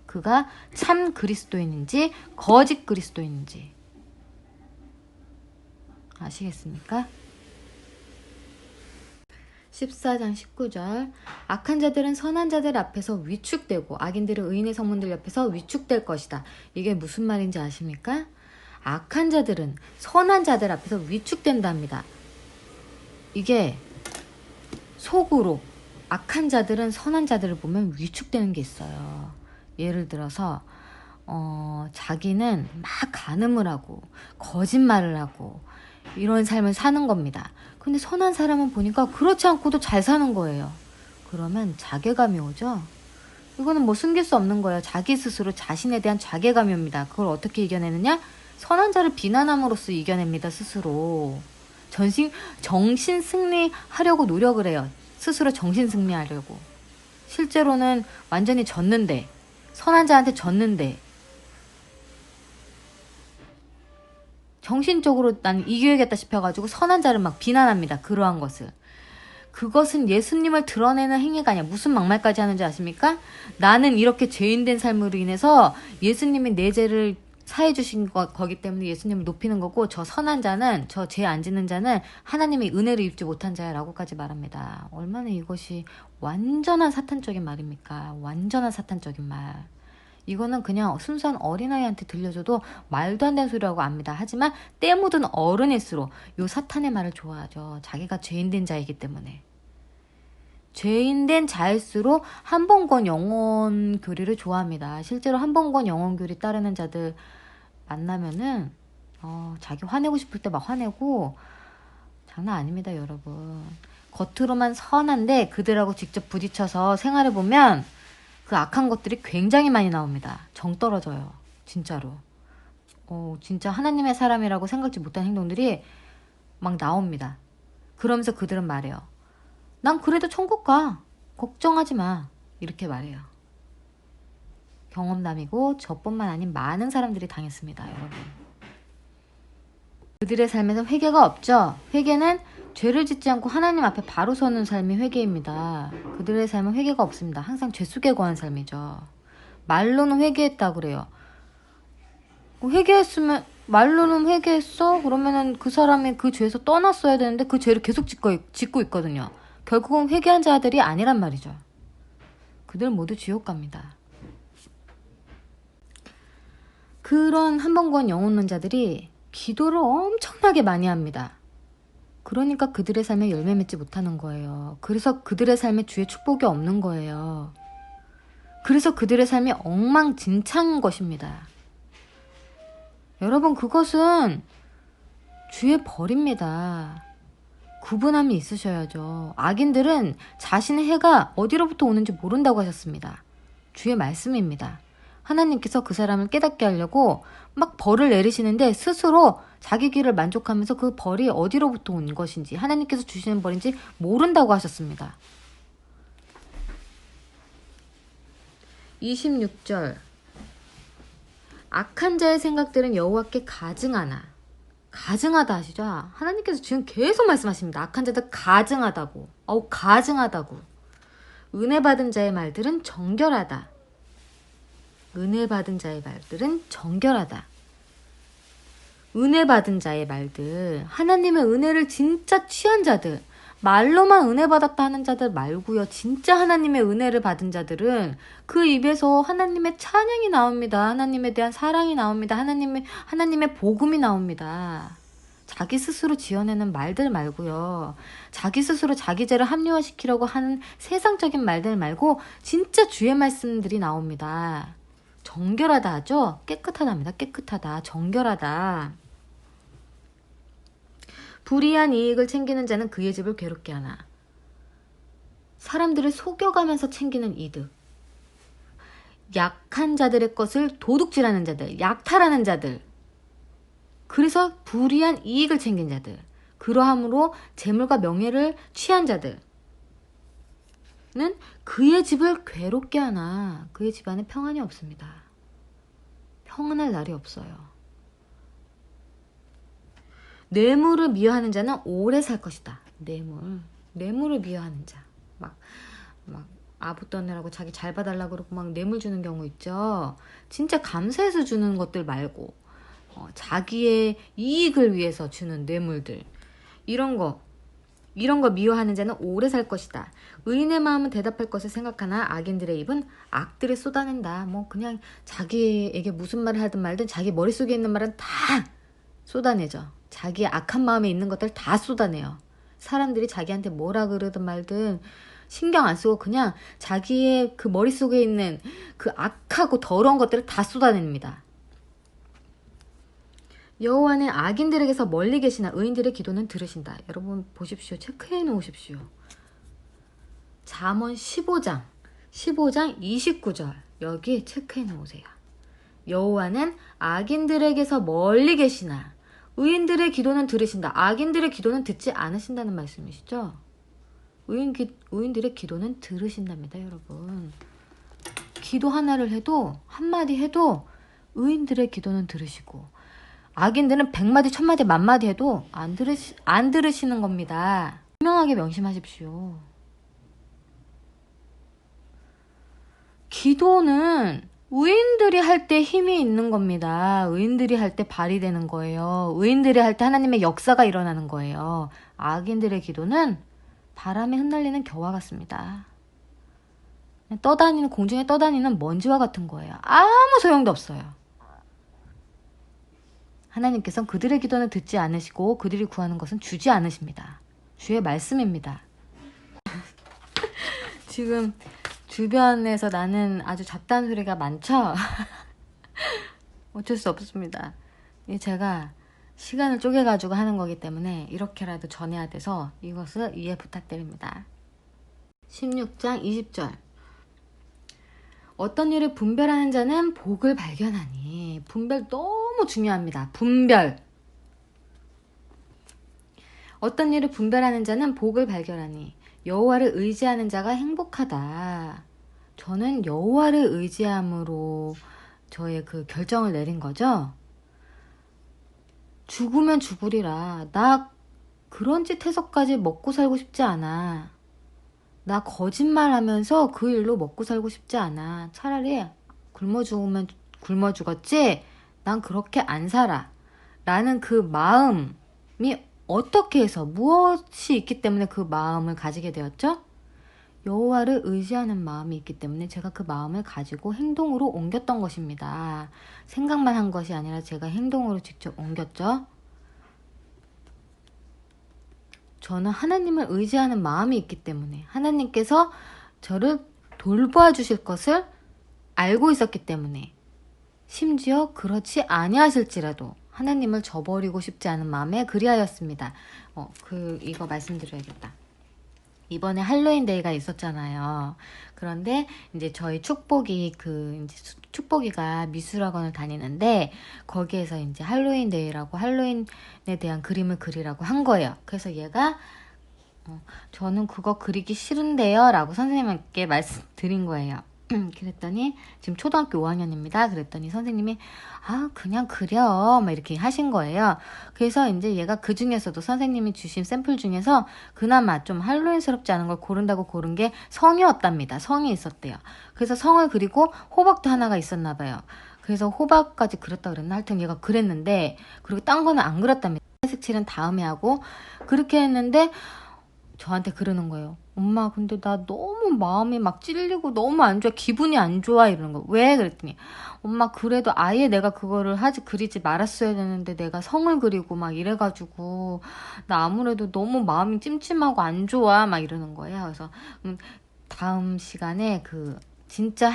그가 참 그리스도인인지 거짓 그리스도인인지 아시겠습니까? 14장 19절 악한 자들은 선한 자들 앞에서 위축되고 악인들은 의인의 성문들 옆에서 위축될 것이다. 이게 무슨 말인지 아십니까? 악한 자들은 선한 자들 앞에서 위축된답니다. 이게 속으로 악한 자들은 선한 자들을 보면 위축되는 게 있어요. 예를 들어서 자기는 막 간음을 하고 거짓말을 하고 이런 삶을 사는 겁니다. 근데 선한 사람은 보니까 그렇지 않고도 잘 사는 거예요. 그러면 자괴감이 오죠. 이거는 뭐 숨길 수 없는 거예요. 자기 스스로 자신에 대한 자괴감이 옵니다. 그걸 어떻게 이겨내느냐? 선한 자를 비난함으로써 이겨냅니다. 스스로. 정신 승리하려고 노력을 해요. 스스로 정신 승리하려고. 실제로는 완전히 졌는데, 선한 자한테 졌는데 정신적으로 난 이겨야겠다 싶어가지고 선한 자를 막 비난합니다. 그러한 것을. 그것은 예수님을 드러내는 행위가 아니야. 무슨 막말까지 하는지 아십니까? 나는 이렇게 죄인된 삶으로 인해서 예수님이 내 죄를 사해 주신 거기 때문에 예수님을 높이는 거고, 저 선한 자는, 저 죄 안 짓는 자는 하나님이 은혜를 입지 못한 자야 라고까지 말합니다. 얼마나 이것이 완전한 사탄적인 말입니까? 완전한 사탄적인 말. 이거는 그냥 순수한 어린아이한테 들려줘도 말도 안 되는 소리라고 압니다. 하지만 때 묻은 어른일수록 요 사탄의 말을 좋아하죠. 자기가 죄인된 자이기 때문에. 죄인된 자일수록 한번권 영혼교리를 좋아합니다. 실제로 한번권 영혼교리 따르는 자들 만나면은 자기 화내고 싶을 때 막 화내고 장난 아닙니다, 여러분. 겉으로만 선한데 그들하고 직접 부딪혀서 생활해보면 그 악한 것들이 굉장히 많이 나옵니다. 정 떨어져요. 진짜로. 진짜 하나님의 사람이라고 생각지 못한 행동들이 막 나옵니다. 그러면서 그들은 말해요. 난 그래도 천국 가. 걱정하지 마. 이렇게 말해요. 경험담이고 저뿐만 아닌 많은 사람들이 당했습니다, 여러분. 그들의 삶에서 회개가 없죠. 회개는 죄를 짓지 않고 하나님 앞에 바로 서는 삶이 회개입니다. 그들의 삶은 회개가 없습니다. 항상 죄 속에 거한 삶이죠. 말로는 회개했다 그래요. 회개했으면 말로는 회개했어? 그러면은 그 사람이 그 죄에서 떠났어야 되는데 그 죄를 계속 짓고 있거든요. 결국은 회개한 자들이 아니란 말이죠. 그들 모두 지옥 갑니다. 그런 한번권 영혼론 자들이 기도를 엄청나게 많이 합니다. 그러니까 그들의 삶에 열매 맺지 못하는 거예요. 그래서 그들의 삶에 주의 축복이 없는 거예요. 그래서 그들의 삶이 엉망진창인 것입니다. 여러분, 그것은 주의 벌입니다. 구분함이 있으셔야죠. 악인들은 자신의 해가 어디로부터 오는지 모른다고 하셨습니다. 주의 말씀입니다. 하나님께서 그 사람을 깨닫게 하려고 막 벌을 내리시는데 스스로 자기 길을 만족하면서 그 벌이 어디로부터 온 것인지, 하나님께서 주시는 벌인지 모른다고 하셨습니다. 26절 악한 자의 생각들은 여호와께 가증하나. 가증하다 하시죠? 하나님께서 지금 계속 말씀하십니다. 악한 자들 가증하다고. 가증하다고. 은혜 받은 자의 말들은 정결하다. 은혜 받은 자의 말들은 정결하다. 은혜 받은 자의 말들, 하나님의 은혜를 진짜 취한 자들, 말로만 은혜 받았다 하는 자들 말고요. 진짜 하나님의 은혜를 받은 자들은 그 입에서 하나님의 찬양이 나옵니다. 하나님에 대한 사랑이 나옵니다. 하나님의 복음이 나옵니다. 자기 스스로 지어내는 말들 말고요. 자기 스스로 자기 죄를 합리화시키려고 하는 세상적인 말들 말고 진짜 주의 말씀들이 나옵니다. 정결하다 하죠? 깨끗하답니다. 깨끗하다. 정결하다. 불의한 이익을 챙기는 자는 그의 집을 괴롭게 하나. 사람들을 속여가면서 챙기는 이득. 약한 자들의 것을 도둑질하는 자들, 약탈하는 자들. 그래서 불이한 이익을 챙긴 자들. 그러함으로 재물과 명예를 취한 자들은 그의 집을 괴롭게 하나 그의 집안에 평안이 없습니다. 평안할 날이 없어요. 뇌물을 미워하는 자는 오래 살 것이다. 뇌물을 미워하는 자. 막 아부 떠느라고 자기 잘 봐달라고 그러고 막 뇌물 주는 경우 있죠. 진짜 감사해서 주는 것들 말고 자기의 이익을 위해서 주는 뇌물들. 이런 거 미워하는 자는 오래 살 것이다. 의인의 마음은 대답할 것을 생각하나 악인들의 입은 악들을 쏟아낸다. 뭐 그냥 자기에게 무슨 말을 하든 말든 자기 머릿속에 있는 말은 다 쏟아내죠. 자기의 악한 마음에 있는 것들 다 쏟아내요. 사람들이 자기한테 뭐라 그러든 말든 신경 안 쓰고 그냥 자기의 그 머릿속에 있는 그 악하고 더러운 것들을 다 쏟아냅니다. 여호와는 악인들에게서 멀리 계시나 의인들의 기도는 들으신다. 여러분 보십시오. 체크해 놓으십시오. 잠언 15장 29절 여기 체크해 놓으세요. 여호와는 악인들에게서 멀리 계시나 의인들의 기도는 들으신다. 악인들의 기도는 듣지 않으신다는 말씀이시죠? 의인들의 기도는 들으신답니다, 여러분. 기도 하나를 해도 한마디 해도 의인들의 기도는 들으시고 악인들은 100마디, 1000마디, 10,000마디 해도 안 들으시는 겁니다. 분명하게 명심하십시오. 기도는 의인들이 할 때 힘이 있는 겁니다. 의인들이 할 때 발휘되는 거예요. 의인들이 할 때 하나님의 역사가 일어나는 거예요. 악인들의 기도는 바람에 흩날리는 겨와 같습니다. 공중에 떠다니는 먼지와 같은 거예요. 아무 소용도 없어요. 하나님께서는 그들의 기도는 듣지 않으시고 그들이 구하는 것은 주지 않으십니다. 주의 말씀입니다. 지금 주변에서 나는 아주 잡다한 소리가 많죠? 어쩔 수 없습니다. 제가 시간을 쪼개가지고 하는 거기 때문에 이렇게라도 전해야 돼서 이것을 이해 부탁드립니다. 16장 20절 어떤 일을 분별하는 자는 복을 발견하니. 분별 너무 중요합니다. 분별. 어떤 일을 분별하는 자는 복을 발견하니 여호와를 의지하는 자가 행복하다. 저는 여호와를 의지함으로 저의 그 결정을 내린 거죠. 죽으면 죽으리라. 나 그런 짓 해서까지 먹고 살고 싶지 않아. 나 거짓말하면서 그 일로 먹고 살고 싶지 않아. 차라리 굶어 죽으면 굶어 죽었지 난 그렇게 안 살아. 라는 그 마음이 어떻게 해서 무엇이 있기 때문에 그 마음을 가지게 되었죠? 여호와를 의지하는 마음이 있기 때문에 제가 그 마음을 가지고 행동으로 옮겼던 것입니다. 생각만 한 것이 아니라 제가 행동으로 직접 옮겼죠. 저는 하나님을 의지하는 마음이 있기 때문에 하나님께서 저를 돌봐 주실 것을 알고 있었기 때문에 심지어 그렇지 아니하실지라도 하나님을 저버리고 싶지 않은 마음에 그리하였습니다. 이거 말씀드려야겠다. 이번에 할로윈데이가 있었잖아요. 그런데 이제 저희 축복이가 미술학원을 다니는데 거기에서 이제 할로윈데이라고 할로윈에 대한 그림을 그리라고 한 거예요. 그래서 얘가 저는 그거 그리기 싫은데요 라고 선생님께 말씀드린 거예요. 그랬더니 지금 초등학교 5학년입니다. 그랬더니 선생님이 그냥 그려 막 이렇게 하신 거예요. 그래서 이제 얘가 그 중에서도 선생님이 주신 샘플 중에서 그나마 좀 할로윈스럽지 않은 걸 고른다고 고른 게 성이었답니다. 성이 있었대요. 그래서 성을 그리고 호박도 하나가 있었나 봐요. 그래서 호박까지 그렸다 그랬나? 하여튼 얘가 그랬는데 그리고 딴 거는 안 그렸답니다. 색칠은 다음에 하고 그렇게 했는데 저한테 그러는 거예요. 엄마 근데 나 너무 마음이 막 찔리고 너무 안 좋아. 기분이 안 좋아 이러는 거. 왜? 그랬더니 엄마 그래도 아예 내가 그거를 그리지 말았어야 되는데 내가 성을 그리고 막 이래가지고 나 아무래도 너무 마음이 찜찜하고 안 좋아 막 이러는 거예요. 그래서 다음 시간에 진짜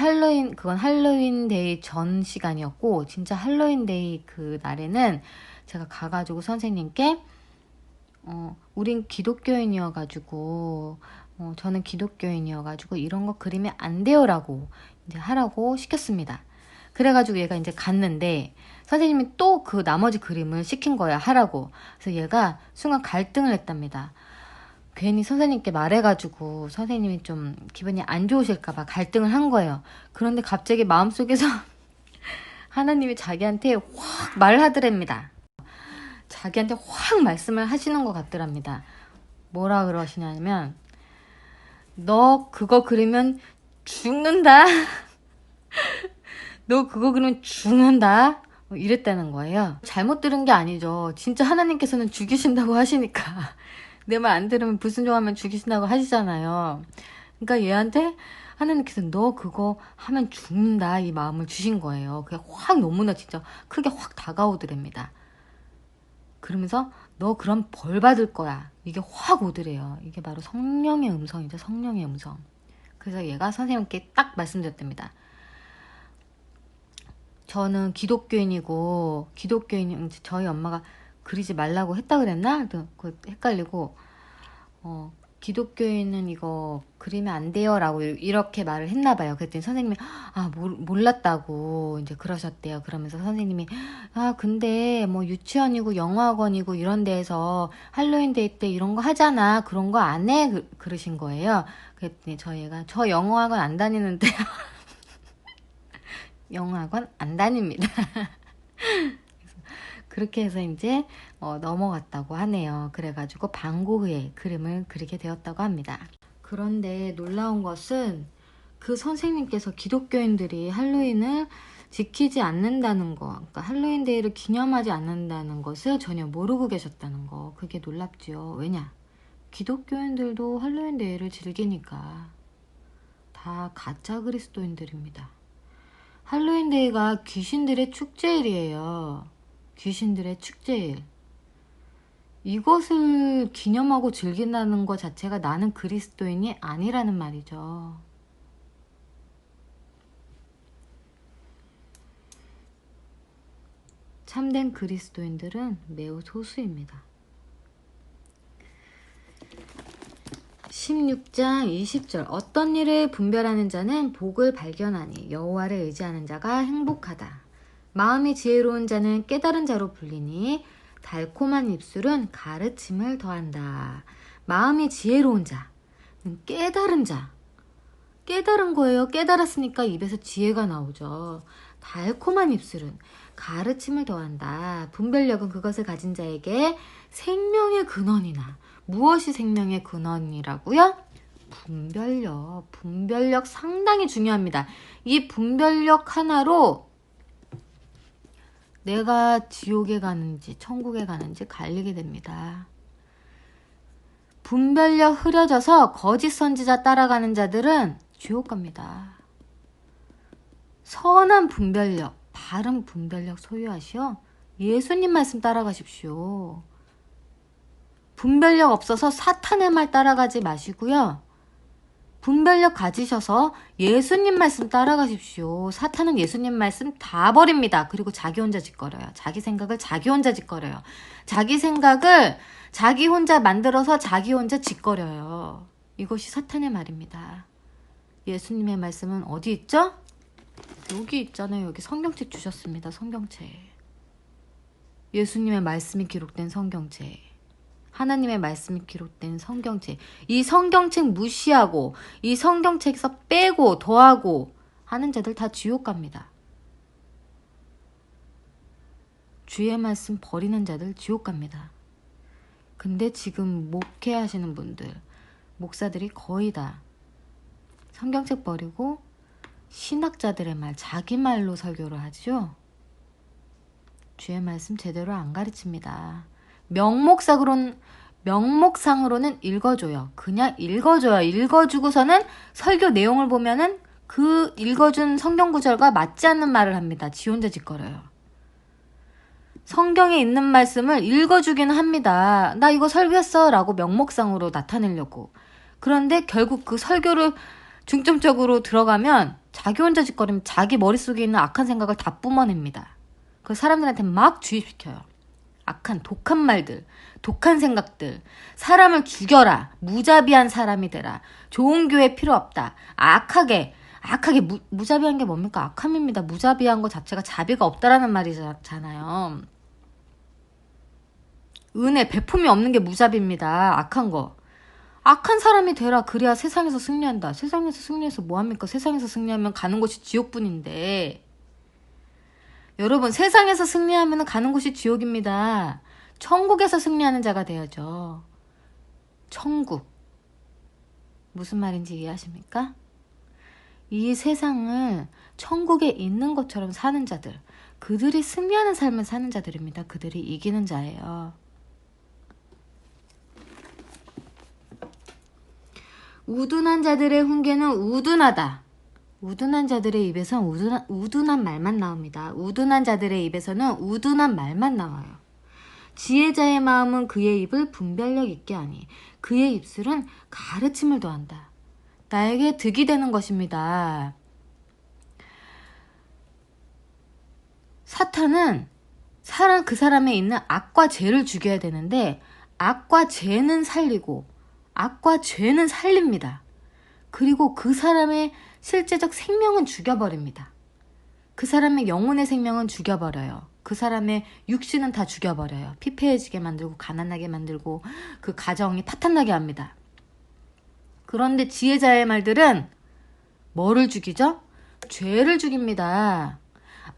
그건 할로윈데이 전 시간이었고 진짜 할로윈데이 그 날에는 제가 가가지고 선생님께 우린 기독교인이어가지고 저는 기독교인이어가지고 이런 거 그리면 안 돼요라고 이제 하라고 시켰습니다. 그래가지고 얘가 이제 갔는데 선생님이 또 그 나머지 그림을 시킨 거야, 하라고. 그래서 얘가 순간 갈등을 했답니다. 괜히 선생님께 말해가지고 선생님이 좀 기분이 안 좋으실까봐 갈등을 한 거예요. 그런데 갑자기 마음속에서 하나님이 자기한테 확 말하더랍니다. 자기한테 확 말씀을 하시는 것 같더랍니다. 뭐라 그러시냐면, 너 그거 그리면 죽는다. 너 그거 그리면 죽는다. 이랬다는 거예요. 잘못 들은 게 아니죠. 진짜 하나님께서는 죽이신다고 하시니까. 내 말 안 들으면 불순종하면 죽이신다고 하시잖아요. 그러니까 얘한테 하나님께서 너 그거 하면 죽는다 이 마음을 주신 거예요. 그게 확 너무나 진짜 크게 확 다가오더랍니다. 그러면서 너 그럼 벌 받을 거야. 이게 확 오더래요. 이게 바로 성령의 음성이죠. 성령의 음성. 그래서 얘가 선생님께 딱 말씀드렸답니다. 저는 기독교인이고 저희 엄마가 그리지 말라고 했다 그랬나? 그 헷갈리고 기독교인은 이거 그리면 안 돼요 라고 이렇게 말을 했나 봐요. 그랬더니 선생님이 몰랐다고 이제 그러셨대요. 그러면서 선생님이 근데 뭐 유치원이고 영어학원이고 이런 데에서 할로윈 데이 때 이런 거 하잖아. 그런 거 안 해? 그러신 거예요. 그랬더니 저희가 저 영어학원 안 다니는데요. 영어학원 안 다닙니다. 그렇게 해서 이제 넘어갔다고 하네요. 그래가지고 방과 후에 그림을 그리게 되었다고 합니다. 그런데 놀라운 것은 그 선생님께서 기독교인들이 할로윈을 지키지 않는다는 거, 그러니까 할로윈 데이를 기념하지 않는다는 것을 전혀 모르고 계셨다는 거. 그게 놀랍지요. 왜냐? 기독교인들도 할로윈 데이를 즐기니까. 다 가짜 그리스도인들입니다. 할로윈 데이가 귀신들의 축제일이에요. 귀신들의 축제일. 이것을 기념하고 즐긴다는 것 자체가 나는 그리스도인이 아니라는 말이죠. 참된 그리스도인들은 매우 소수입니다. 16장 20절 어떤 일을 분별하는 자는 복을 발견하니 여호와를 의지하는 자가 행복하다. 마음이 지혜로운 자는 깨달은 자로 불리니 달콤한 입술은 가르침을 더한다. 마음이 지혜로운 자, 깨달은 자. 깨달은 거예요. 깨달았으니까 입에서 지혜가 나오죠. 달콤한 입술은 가르침을 더한다. 분별력은 그것을 가진 자에게 생명의 근원이나 무엇이 생명의 근원이라고요? 분별력. 분별력 상당히 중요합니다. 이 분별력 하나로 내가 지옥에 가는지 천국에 가는지 갈리게 됩니다. 분별력 흐려져서 거짓 선지자 따라가는 자들은 지옥 갑니다. 선한 분별력, 바른 분별력 소유하시오. 예수님 말씀 따라가십시오. 분별력 없어서 사탄의 말 따라가지 마시고요. 분별력 가지셔서 예수님 말씀 따라가십시오. 사탄은 예수님 말씀 다 버립니다. 그리고 자기 혼자 짓거려요. 자기 생각을 자기 혼자 짓거려요. 자기 생각을 자기 혼자 만들어서 자기 혼자 짓거려요. 이것이 사탄의 말입니다. 예수님의 말씀은 어디 있죠? 여기 있잖아요. 여기 성경책 주셨습니다. 성경책. 예수님의 말씀이 기록된 성경책. 하나님의 말씀이 기록된 성경책. 이 성경책 무시하고 이 성경책에서 빼고 더하고 하는 자들 다 지옥 갑니다. 주의 말씀 버리는 자들 지옥 갑니다. 근데 지금 목회하시는 분들, 목사들이 거의 다 성경책 버리고 신학자들의 말, 자기 말로 설교를 하죠. 주의 말씀 제대로 안 가르칩니다. 명목상으로는 읽어줘요. 그냥 읽어줘요. 읽어주고서는 설교 내용을 보면은 그 읽어준 성경 구절과 맞지 않는 말을 합니다. 지 혼자 짓거려요. 성경에 있는 말씀을 읽어주기는 합니다. 나 이거 설교했어 라고 명목상으로 나타내려고. 그런데 결국 그 설교를 중점적으로 들어가면 자기 혼자 짓거리면 자기 머릿속에 있는 악한 생각을 다 뿜어냅니다. 그 사람들한테 막 주입시켜요. 악한 독한 말들, 독한 생각들, 사람을 죽여라, 무자비한 사람이 되라, 좋은 교회 필요 없다, 악하게 무자비한 게 뭡니까? 악함입니다. 무자비한 거 자체가 자비가 없다라는 말이잖아요. 은혜, 베품이 없는 게 무자비입니다. 악한 거. 악한 사람이 되라. 그래야 세상에서 승리한다. 세상에서 승리해서 뭐합니까? 세상에서 승리하면 가는 곳이 지옥뿐인데. 여러분, 세상에서 승리하면 가는 곳이 지옥입니다. 천국에서 승리하는 자가 되야죠. 천국. 무슨 말인지 이해하십니까? 이 세상을 천국에 있는 것처럼 사는 자들, 그들이 승리하는 삶을 사는 자들입니다. 그들이 이기는 자예요. 우둔한 자들의 훈계는 우둔하다. 우둔한 자들의 입에서는 우둔한 말만 나옵니다. 우둔한 자들의 입에서는 우둔한 말만 나와요. 지혜자의 마음은 그의 입을 분별력 있게 하니 그의 입술은 가르침을 더한다. 나에게 득이 되는 것입니다. 사탄은 그 사람에 있는 악과 죄를 죽여야 되는데 악과 죄는 살리고 악과 죄는 살립니다. 그리고 그 사람의 실제적 생명은 죽여버립니다. 그 사람의 영혼의 생명은 죽여버려요. 그 사람의 육신은 다 죽여버려요. 피폐해지게 만들고 가난하게 만들고 그 가정이 파탄나게 합니다. 그런데 지혜자의 말들은 뭐를 죽이죠? 죄를 죽입니다.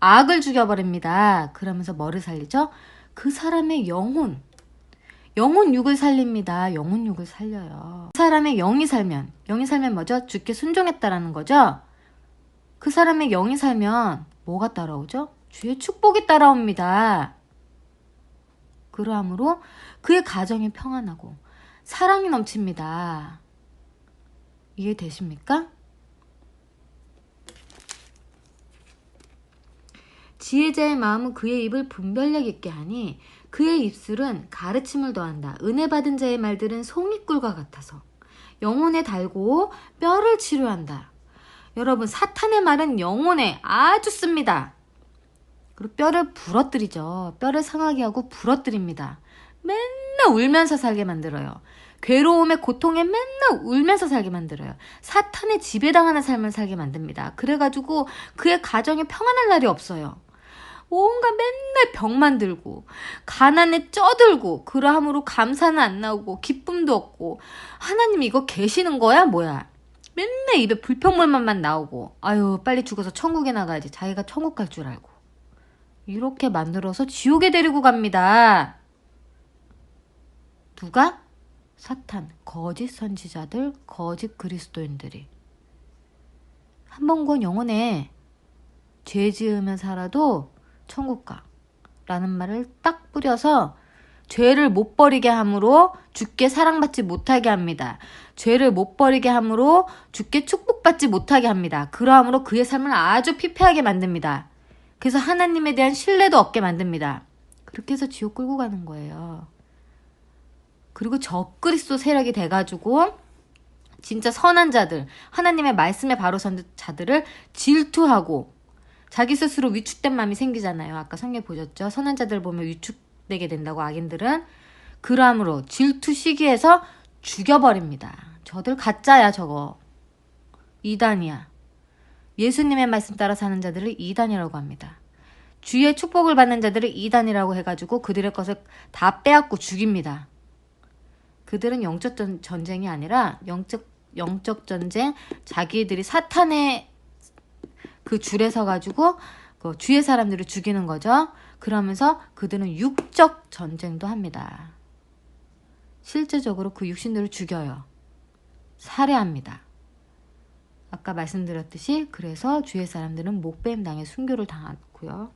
악을 죽여버립니다. 그러면서 뭐를 살리죠? 그 사람의 영혼 육을 살립니다. 영혼 육을 살려요. 그 사람의 영이 살면 뭐죠? 주께 순종했다라는 거죠. 그 사람의 영이 살면 뭐가 따라오죠? 주의 축복이 따라옵니다. 그러함으로 그의 가정이 평안하고 사랑이 넘칩니다. 이해되십니까? 지혜자의 마음은 그의 입을 분별력 있게 하니 그의 입술은 가르침을 더한다. 은혜 받은 자의 말들은 송이꿀과 같아서 영혼에 달고 뼈를 치료한다. 여러분, 사탄의 말은 영혼에 아주 씁니다. 그리고 뼈를 부러뜨리죠. 뼈를 상하게 하고 부러뜨립니다. 맨날 울면서 살게 만들어요. 괴로움에 고통에 맨날 울면서 살게 만들어요. 사탄의 지배당하는 삶을 살게 만듭니다. 그래가지고 그의 가정에 평안한 날이 없어요. 뭔가 맨날 병만 들고 가난에 쪄들고 그러함으로 감사는 안 나오고 기쁨도 없고 하나님 이거 계시는 거야 뭐야. 맨날 입에 불평물만 나오고 아유 빨리 죽어서 천국에 나가야지. 자기가 천국 갈 줄 알고. 이렇게 만들어서 지옥에 데리고 갑니다. 누가? 사탄, 거짓 선지자들, 거짓 그리스도인들이. 한 번건 영혼에 죄 지으면 살아도 천국 가 라는 말을 딱 뿌려서 죄를 못 버리게 함으로 주께 사랑받지 못하게 합니다. 죄를 못 버리게 함으로 주께 축복받지 못하게 합니다. 그러함으로 그의 삶을 아주 피폐하게 만듭니다. 그래서 하나님에 대한 신뢰도 없게 만듭니다. 그렇게 해서 지옥 끌고 가는 거예요. 그리고 적그리스도 세력이 돼가지고 진짜 선한 자들, 하나님의 말씀에 바로 선 자들을 질투하고 자기 스스로 위축된 마음이 생기잖아요. 아까 성경 보셨죠? 선한 자들 보면 위축되게 된다고 악인들은. 그러함으로 질투 시기에서 죽여버립니다. 저들 가짜야 저거. 이단이야. 예수님의 말씀 따라 사는 자들을 이단이라고 합니다. 주의 축복을 받는 자들을 이단이라고 해가지고 그들의 것을 다 빼앗고 죽입니다. 그들은 영적 전쟁이 아니라 영적 전쟁, 자기들이 사탄의 그 줄에 서가지고 그 주의 사람들을 죽이는 거죠. 그러면서 그들은 육적 전쟁도 합니다. 실제적으로 그 육신들을 죽여요. 살해합니다. 아까 말씀드렸듯이 그래서 주의 사람들은 목뱀 당해 순교를 당하고요.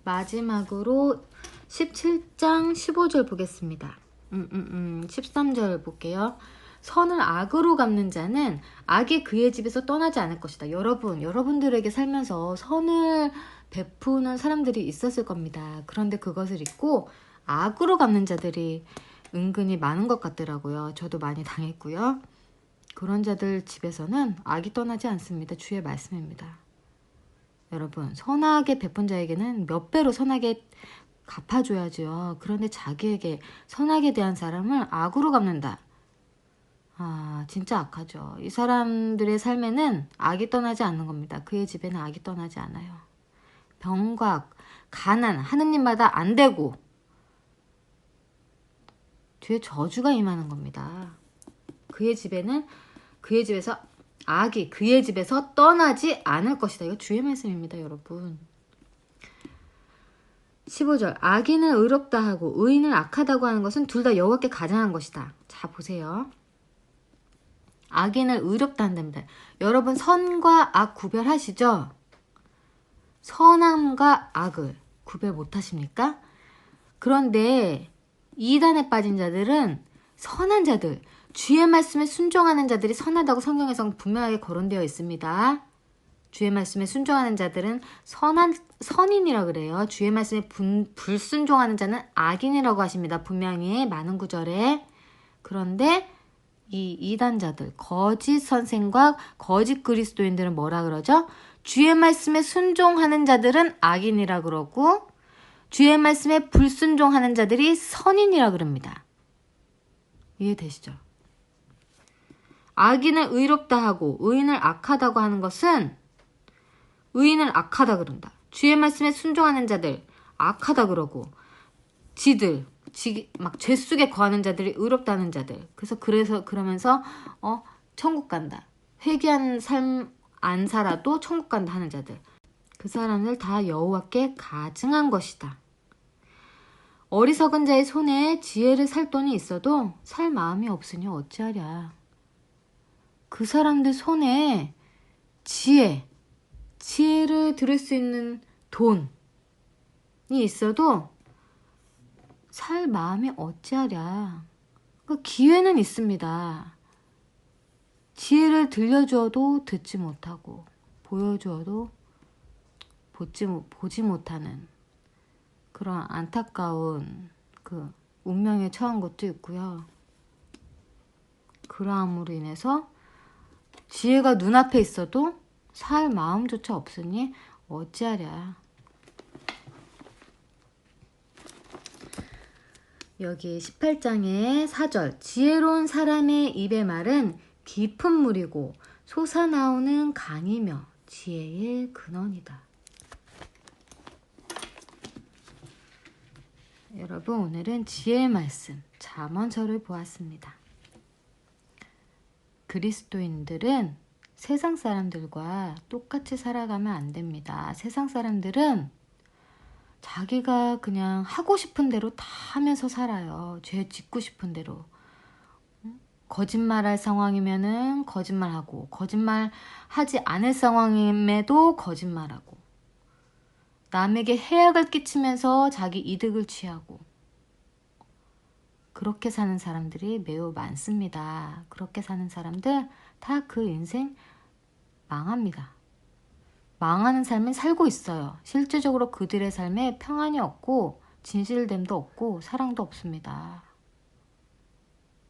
마지막으로 17장 15절 보겠습니다. 13절 볼게요. 선을 악으로 갚는 자는 악이 그의 집에서 떠나지 않을 것이다. 여러분들에게 살면서 선을 베푸는 사람들이 있었을 겁니다. 그런데 그것을 잊고 악으로 갚는 자들이 은근히 많은 것 같더라고요. 저도 많이 당했고요. 그런 자들 집에서는 악이 떠나지 않습니다. 주의 말씀입니다. 여러분, 선하게 베푼 자에게는 몇 배로 선하게 갚아줘야죠. 그런데 자기에게 선하게 대한 사람을 악으로 갚는다. 진짜 악하죠. 이 사람들의 삶에는 악이 떠나지 않는 겁니다. 그의 집에는 악이 떠나지 않아요. 병과 악, 가난, 하느님마다 안 되고 뒤에 저주가 임하는 겁니다. 그의 집에서 악이 그의 집에서 떠나지 않을 것이다. 이거 주의 말씀입니다, 여러분. 15절 악인을 의롭다 하고 의인을 악하다고 하는 것은 둘 다 여호와께 가증한 것이다. 자, 보세요. 악인을 의롭다 한답니다. 여러분 선과 악 구별하시죠? 선함과 악을 구별 못하십니까? 그런데 이단에 빠진 자들은 선한 자들, 주의 말씀에 순종하는 자들이 선하다고 성경에서 분명하게 거론되어 있습니다. 주의 말씀에 순종하는 자들은 선인이라 그래요. 주의 말씀에 불순종하는 자는 악인이라고 하십니다. 분명히 많은 구절에. 그런데 이 이단자들, 거짓 선생과 거짓 그리스도인들은 뭐라 그러죠? 주의 말씀에 순종하는 자들은 악인이라 그러고 주의 말씀에 불순종하는 자들이 선인이라 그럽니다. 이해되시죠? 악인을 의롭다 하고 의인을 악하다고 하는 것은 의인을 악하다 그런다. 주의 말씀에 순종하는 자들 악하다 그러고 막 죄 속에 거하는 자들이 의롭다는 자들. 그러면서 천국 간다. 회개한 삶 안 살아도 천국 간다 하는 자들. 그 사람들 다 여호와께 가증한 것이다. 어리석은 자의 손에 지혜를 살 돈이 있어도 살 마음이 없으니 어찌하랴. 그 사람들 손에 지혜를 들을 수 있는 돈이 있어도 살 마음이 어찌하랴. 그러니까 기회는 있습니다. 지혜를 들려주어도 듣지 못하고 보여주어도 보지 못하는 그런 안타까운 그 운명에 처한 것도 있고요. 그러함으로 인해서 지혜가 눈앞에 있어도 살 마음조차 없으니 어찌하랴. 여기 18장의 4절 지혜로운 사람의 입의 말은 깊은 물이고 솟아나오는 강이며 지혜의 근원이다. 여러분 오늘은 지혜의 말씀 잠언서를 보았습니다. 그리스도인들은 세상 사람들과 똑같이 살아가면 안 됩니다. 세상 사람들은 자기가 그냥 하고 싶은 대로 다 하면서 살아요. 죄 짓고 싶은 대로. 거짓말할 상황이면은 거짓말하고 거짓말하지 않을 상황임에도 거짓말하고 남에게 해악을 끼치면서 자기 이득을 취하고 그렇게 사는 사람들이 매우 많습니다. 그렇게 사는 사람들 다 그 인생 망합니다. 망하는 삶을 살고 있어요. 실질적으로 그들의 삶에 평안이 없고 진실됨도 없고 사랑도 없습니다.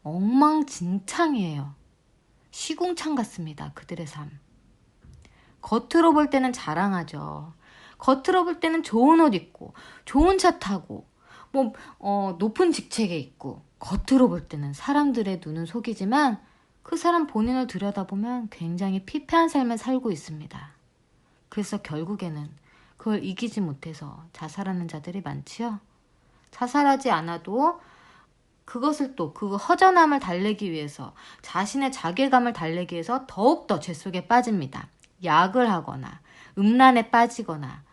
엉망진창이에요. 시궁창 같습니다. 그들의 삶. 겉으로 볼 때는 자랑하죠. 겉으로 볼 때는 좋은 옷 입고 좋은 차 타고 높은 직책에 있고 겉으로 볼 때는 사람들의 눈은 속이지만 그 사람 본인을 들여다보면 굉장히 피폐한 삶을 살고 있습니다. 그래서 결국에는 그걸 이기지 못해서 자살하는 자들이 많지요. 자살하지 않아도 그것을 또 그 허전함을 달래기 위해서 자신의 자괴감을 달래기 위해서 더욱더 죄 속에 빠집니다. 약을 하거나 음란에 빠지거나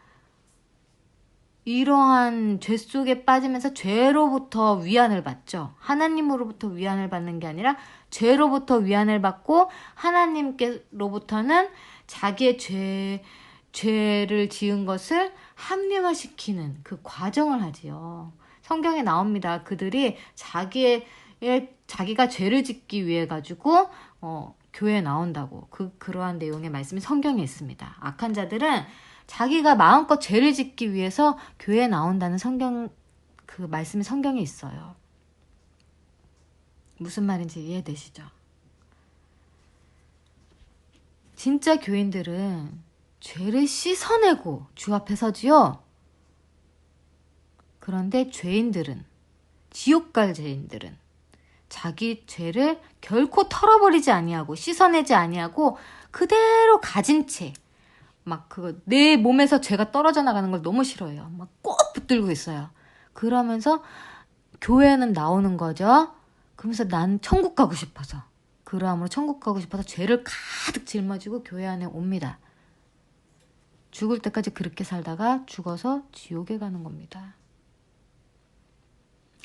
이러한 죄 속에 빠지면서 죄로부터 위안을 받죠. 하나님으로부터 위안을 받는 게 아니라 죄로부터 위안을 받고 하나님께로부터는 자기의 죄를 지은 것을 합리화시키는 그 과정을 하지요. 성경에 나옵니다. 그들이 자기가 죄를 짓기 위해 가지고 교회에 나온다고 그러한 내용의 말씀이 성경에 있습니다. 악한 자들은 자기가 마음껏 죄를 짓기 위해서 교회에 나온다는 그 말씀이 성경에 있어요. 무슨 말인지 이해되시죠? 진짜 교인들은 죄를 씻어내고 주 앞에 서지요. 그런데 죄인들은, 지옥 갈 죄인들은 자기 죄를 결코 털어버리지 아니하고 씻어내지 아니하고 그대로 가진 채 막 그거 내 몸에서 죄가 떨어져 나가는 걸 너무 싫어해요. 막 꼭 붙들고 있어요. 그러면서 교회는 나오는 거죠. 그러면서 난 천국 가고 싶어서, 그러함으로 천국 가고 싶어서 죄를 가득 짊어지고 교회 안에 옵니다. 죽을 때까지 그렇게 살다가 죽어서 지옥에 가는 겁니다.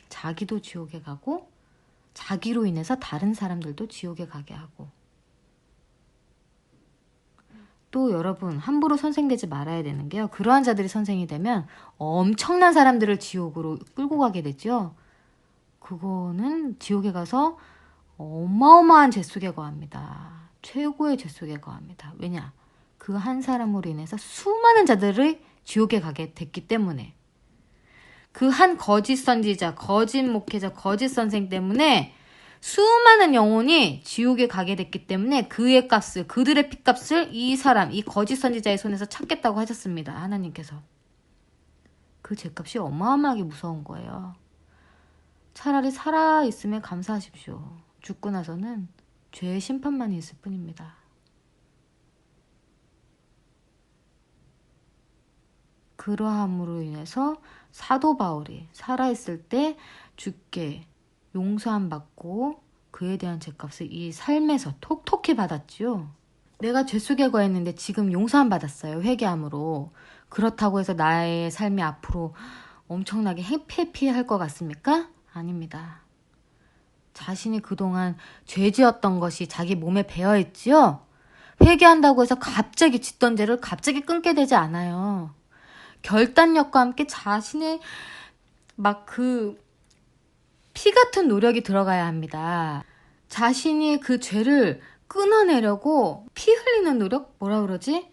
자기도 지옥에 가고 자기로 인해서 다른 사람들도 지옥에 가게 하고. 또 여러분, 함부로 선생되지 말아야 되는 게요, 그러한 자들이 선생이 되면 엄청난 사람들을 지옥으로 끌고 가게 되죠. 그거는 지옥에 가서 어마어마한 죄 속에 거합니다. 최고의 죄 속에 거합니다. 왜냐? 그 한 사람으로 인해서 수많은 자들이 지옥에 가게 됐기 때문에. 그 한 거짓 선지자, 거짓 목회자, 거짓 선생 때문에 수많은 영혼이 지옥에 가게 됐기 때문에 그의 값을, 그들의 핏값을 이 사람, 이 거짓 선지자의 손에서 찾겠다고 하셨습니다. 하나님께서. 그 죄값이 어마어마하게 무서운 거예요. 차라리 살아있음에 감사하십시오. 죽고 나서는 죄의 심판만이 있을 뿐입니다. 그러함으로 인해서 사도 바울이 살아있을 때 주께 용서함 받고 그에 대한 죄값을 이 삶에서 톡톡히 받았지요. 내가 죄 속에 거했는데 지금 용서함 받았어요. 회개함으로. 그렇다고 해서 나의 삶이 앞으로 엄청나게 해피할 것 같습니까? 아닙니다. 자신이 그동안 죄 지었던 것이 자기 몸에 배어있지요. 회개한다고 해서 갑자기 짓던 죄를 갑자기 끊게 되지 않아요. 결단력과 함께 자신의 막 피 같은 노력이 들어가야 합니다. 자신이 그 죄를 끊어내려고 피 흘리는 노력? 뭐라 그러지?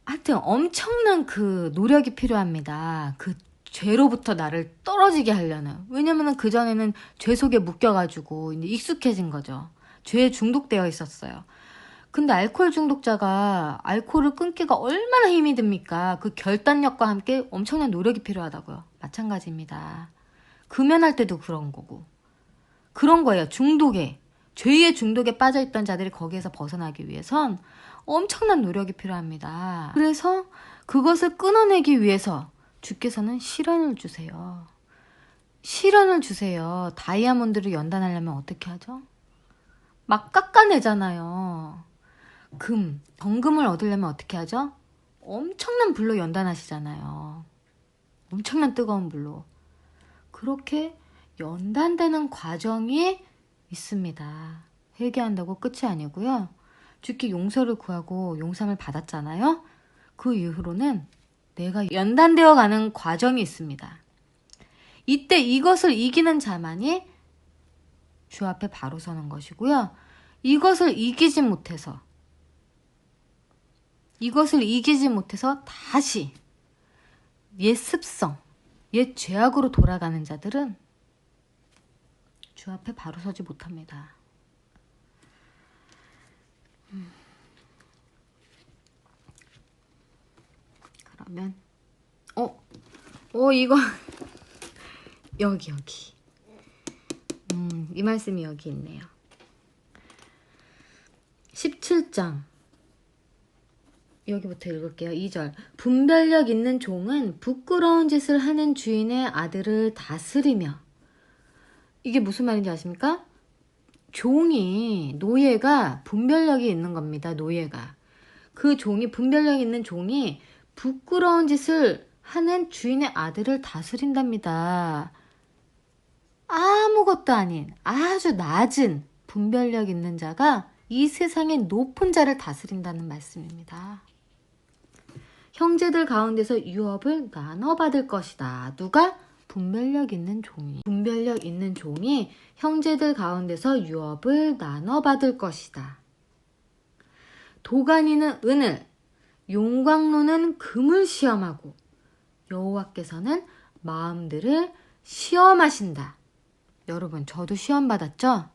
하여튼 엄청난 그 노력이 필요합니다. 그 죄로부터 나를 떨어지게 하려는. 왜냐면은 그전에는 죄 속에 묶여가지고 이제 익숙해진 거죠. 죄에 중독되어 있었어요. 근데 알코올 중독자가 알코올을 끊기가 얼마나 힘이 듭니까? 그 결단력과 함께 엄청난 노력이 필요하다고요. 마찬가지입니다. 금연할 때도 그런 거고. 그런 거예요. 죄의 중독에 빠져있던 자들이 거기에서 벗어나기 위해선 엄청난 노력이 필요합니다. 그래서 그것을 끊어내기 위해서 주께서는 시련을 주세요. 시련을 주세요. 다이아몬드를 연단하려면 어떻게 하죠? 막 깎아내잖아요. 정금을 얻으려면 어떻게 하죠? 엄청난 불로 연단하시잖아요. 엄청난 뜨거운 불로. 그렇게 연단되는 과정이 있습니다. 회개한다고 끝이 아니고요. 주께 용서를 구하고 용서를 받았잖아요. 그 이후로는 내가 연단되어 가는 과정이 있습니다. 이때 이것을 이기는 자만이 주 앞에 바로 서는 것이고요. 이것을 이기지 못해서 다시 옛 습성, 옛 죄악으로 돌아가는 자들은 주 앞에 바로 서지 못합니다. 그러면 이거 여기 이 말씀이 여기 있네요. 17장 여기부터 읽을게요. 2절. 분별력 있는 종은 부끄러운 짓을 하는 주인의 아들을 다스리며. 이게 무슨 말인지 아십니까? 노예가 분별력이 있는 겁니다. 노예가. 그 분별력 있는 종이 부끄러운 짓을 하는 주인의 아들을 다스린답니다. 아무것도 아닌 아주 낮은 분별력 있는 자가 이 세상의 높은 자를 다스린다는 말씀입니다. 형제들 가운데서 유업을 나눠받을 것이다. 누가? 분별력 있는 종이. 분별력 있는 종이 형제들 가운데서 유업을 나눠받을 것이다. 도가니는 은을, 용광로는 금을 시험하고 여호와께서는 마음들을 시험하신다. 여러분, 저도 시험 받았죠?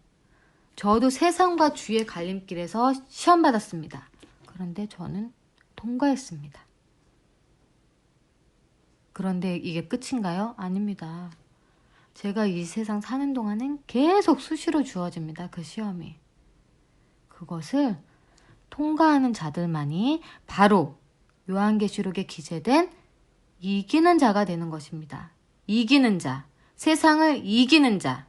저도 세상과 주의 갈림길에서 시험 받았습니다. 그런데 저는 통과했습니다. 그런데 이게 끝인가요? 아닙니다. 제가 이 세상 사는 동안은 계속 수시로 주어집니다. 그 시험이. 그것을 통과하는 자들만이 바로 요한계시록에 기재된 이기는 자가 되는 것입니다. 이기는 자, 세상을 이기는 자,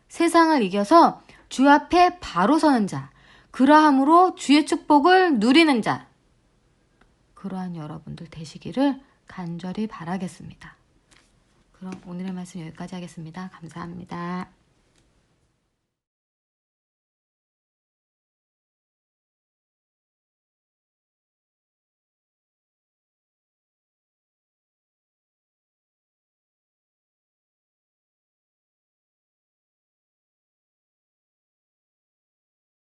세상을 이겨서 주 앞에 바로 서는 자, 그러함으로 주의 축복을 누리는 자, 그러한 여러분들 되시기를 간절히 바라겠습니다. 그럼 오늘의 말씀 여기까지 하겠습니다. 감사합니다.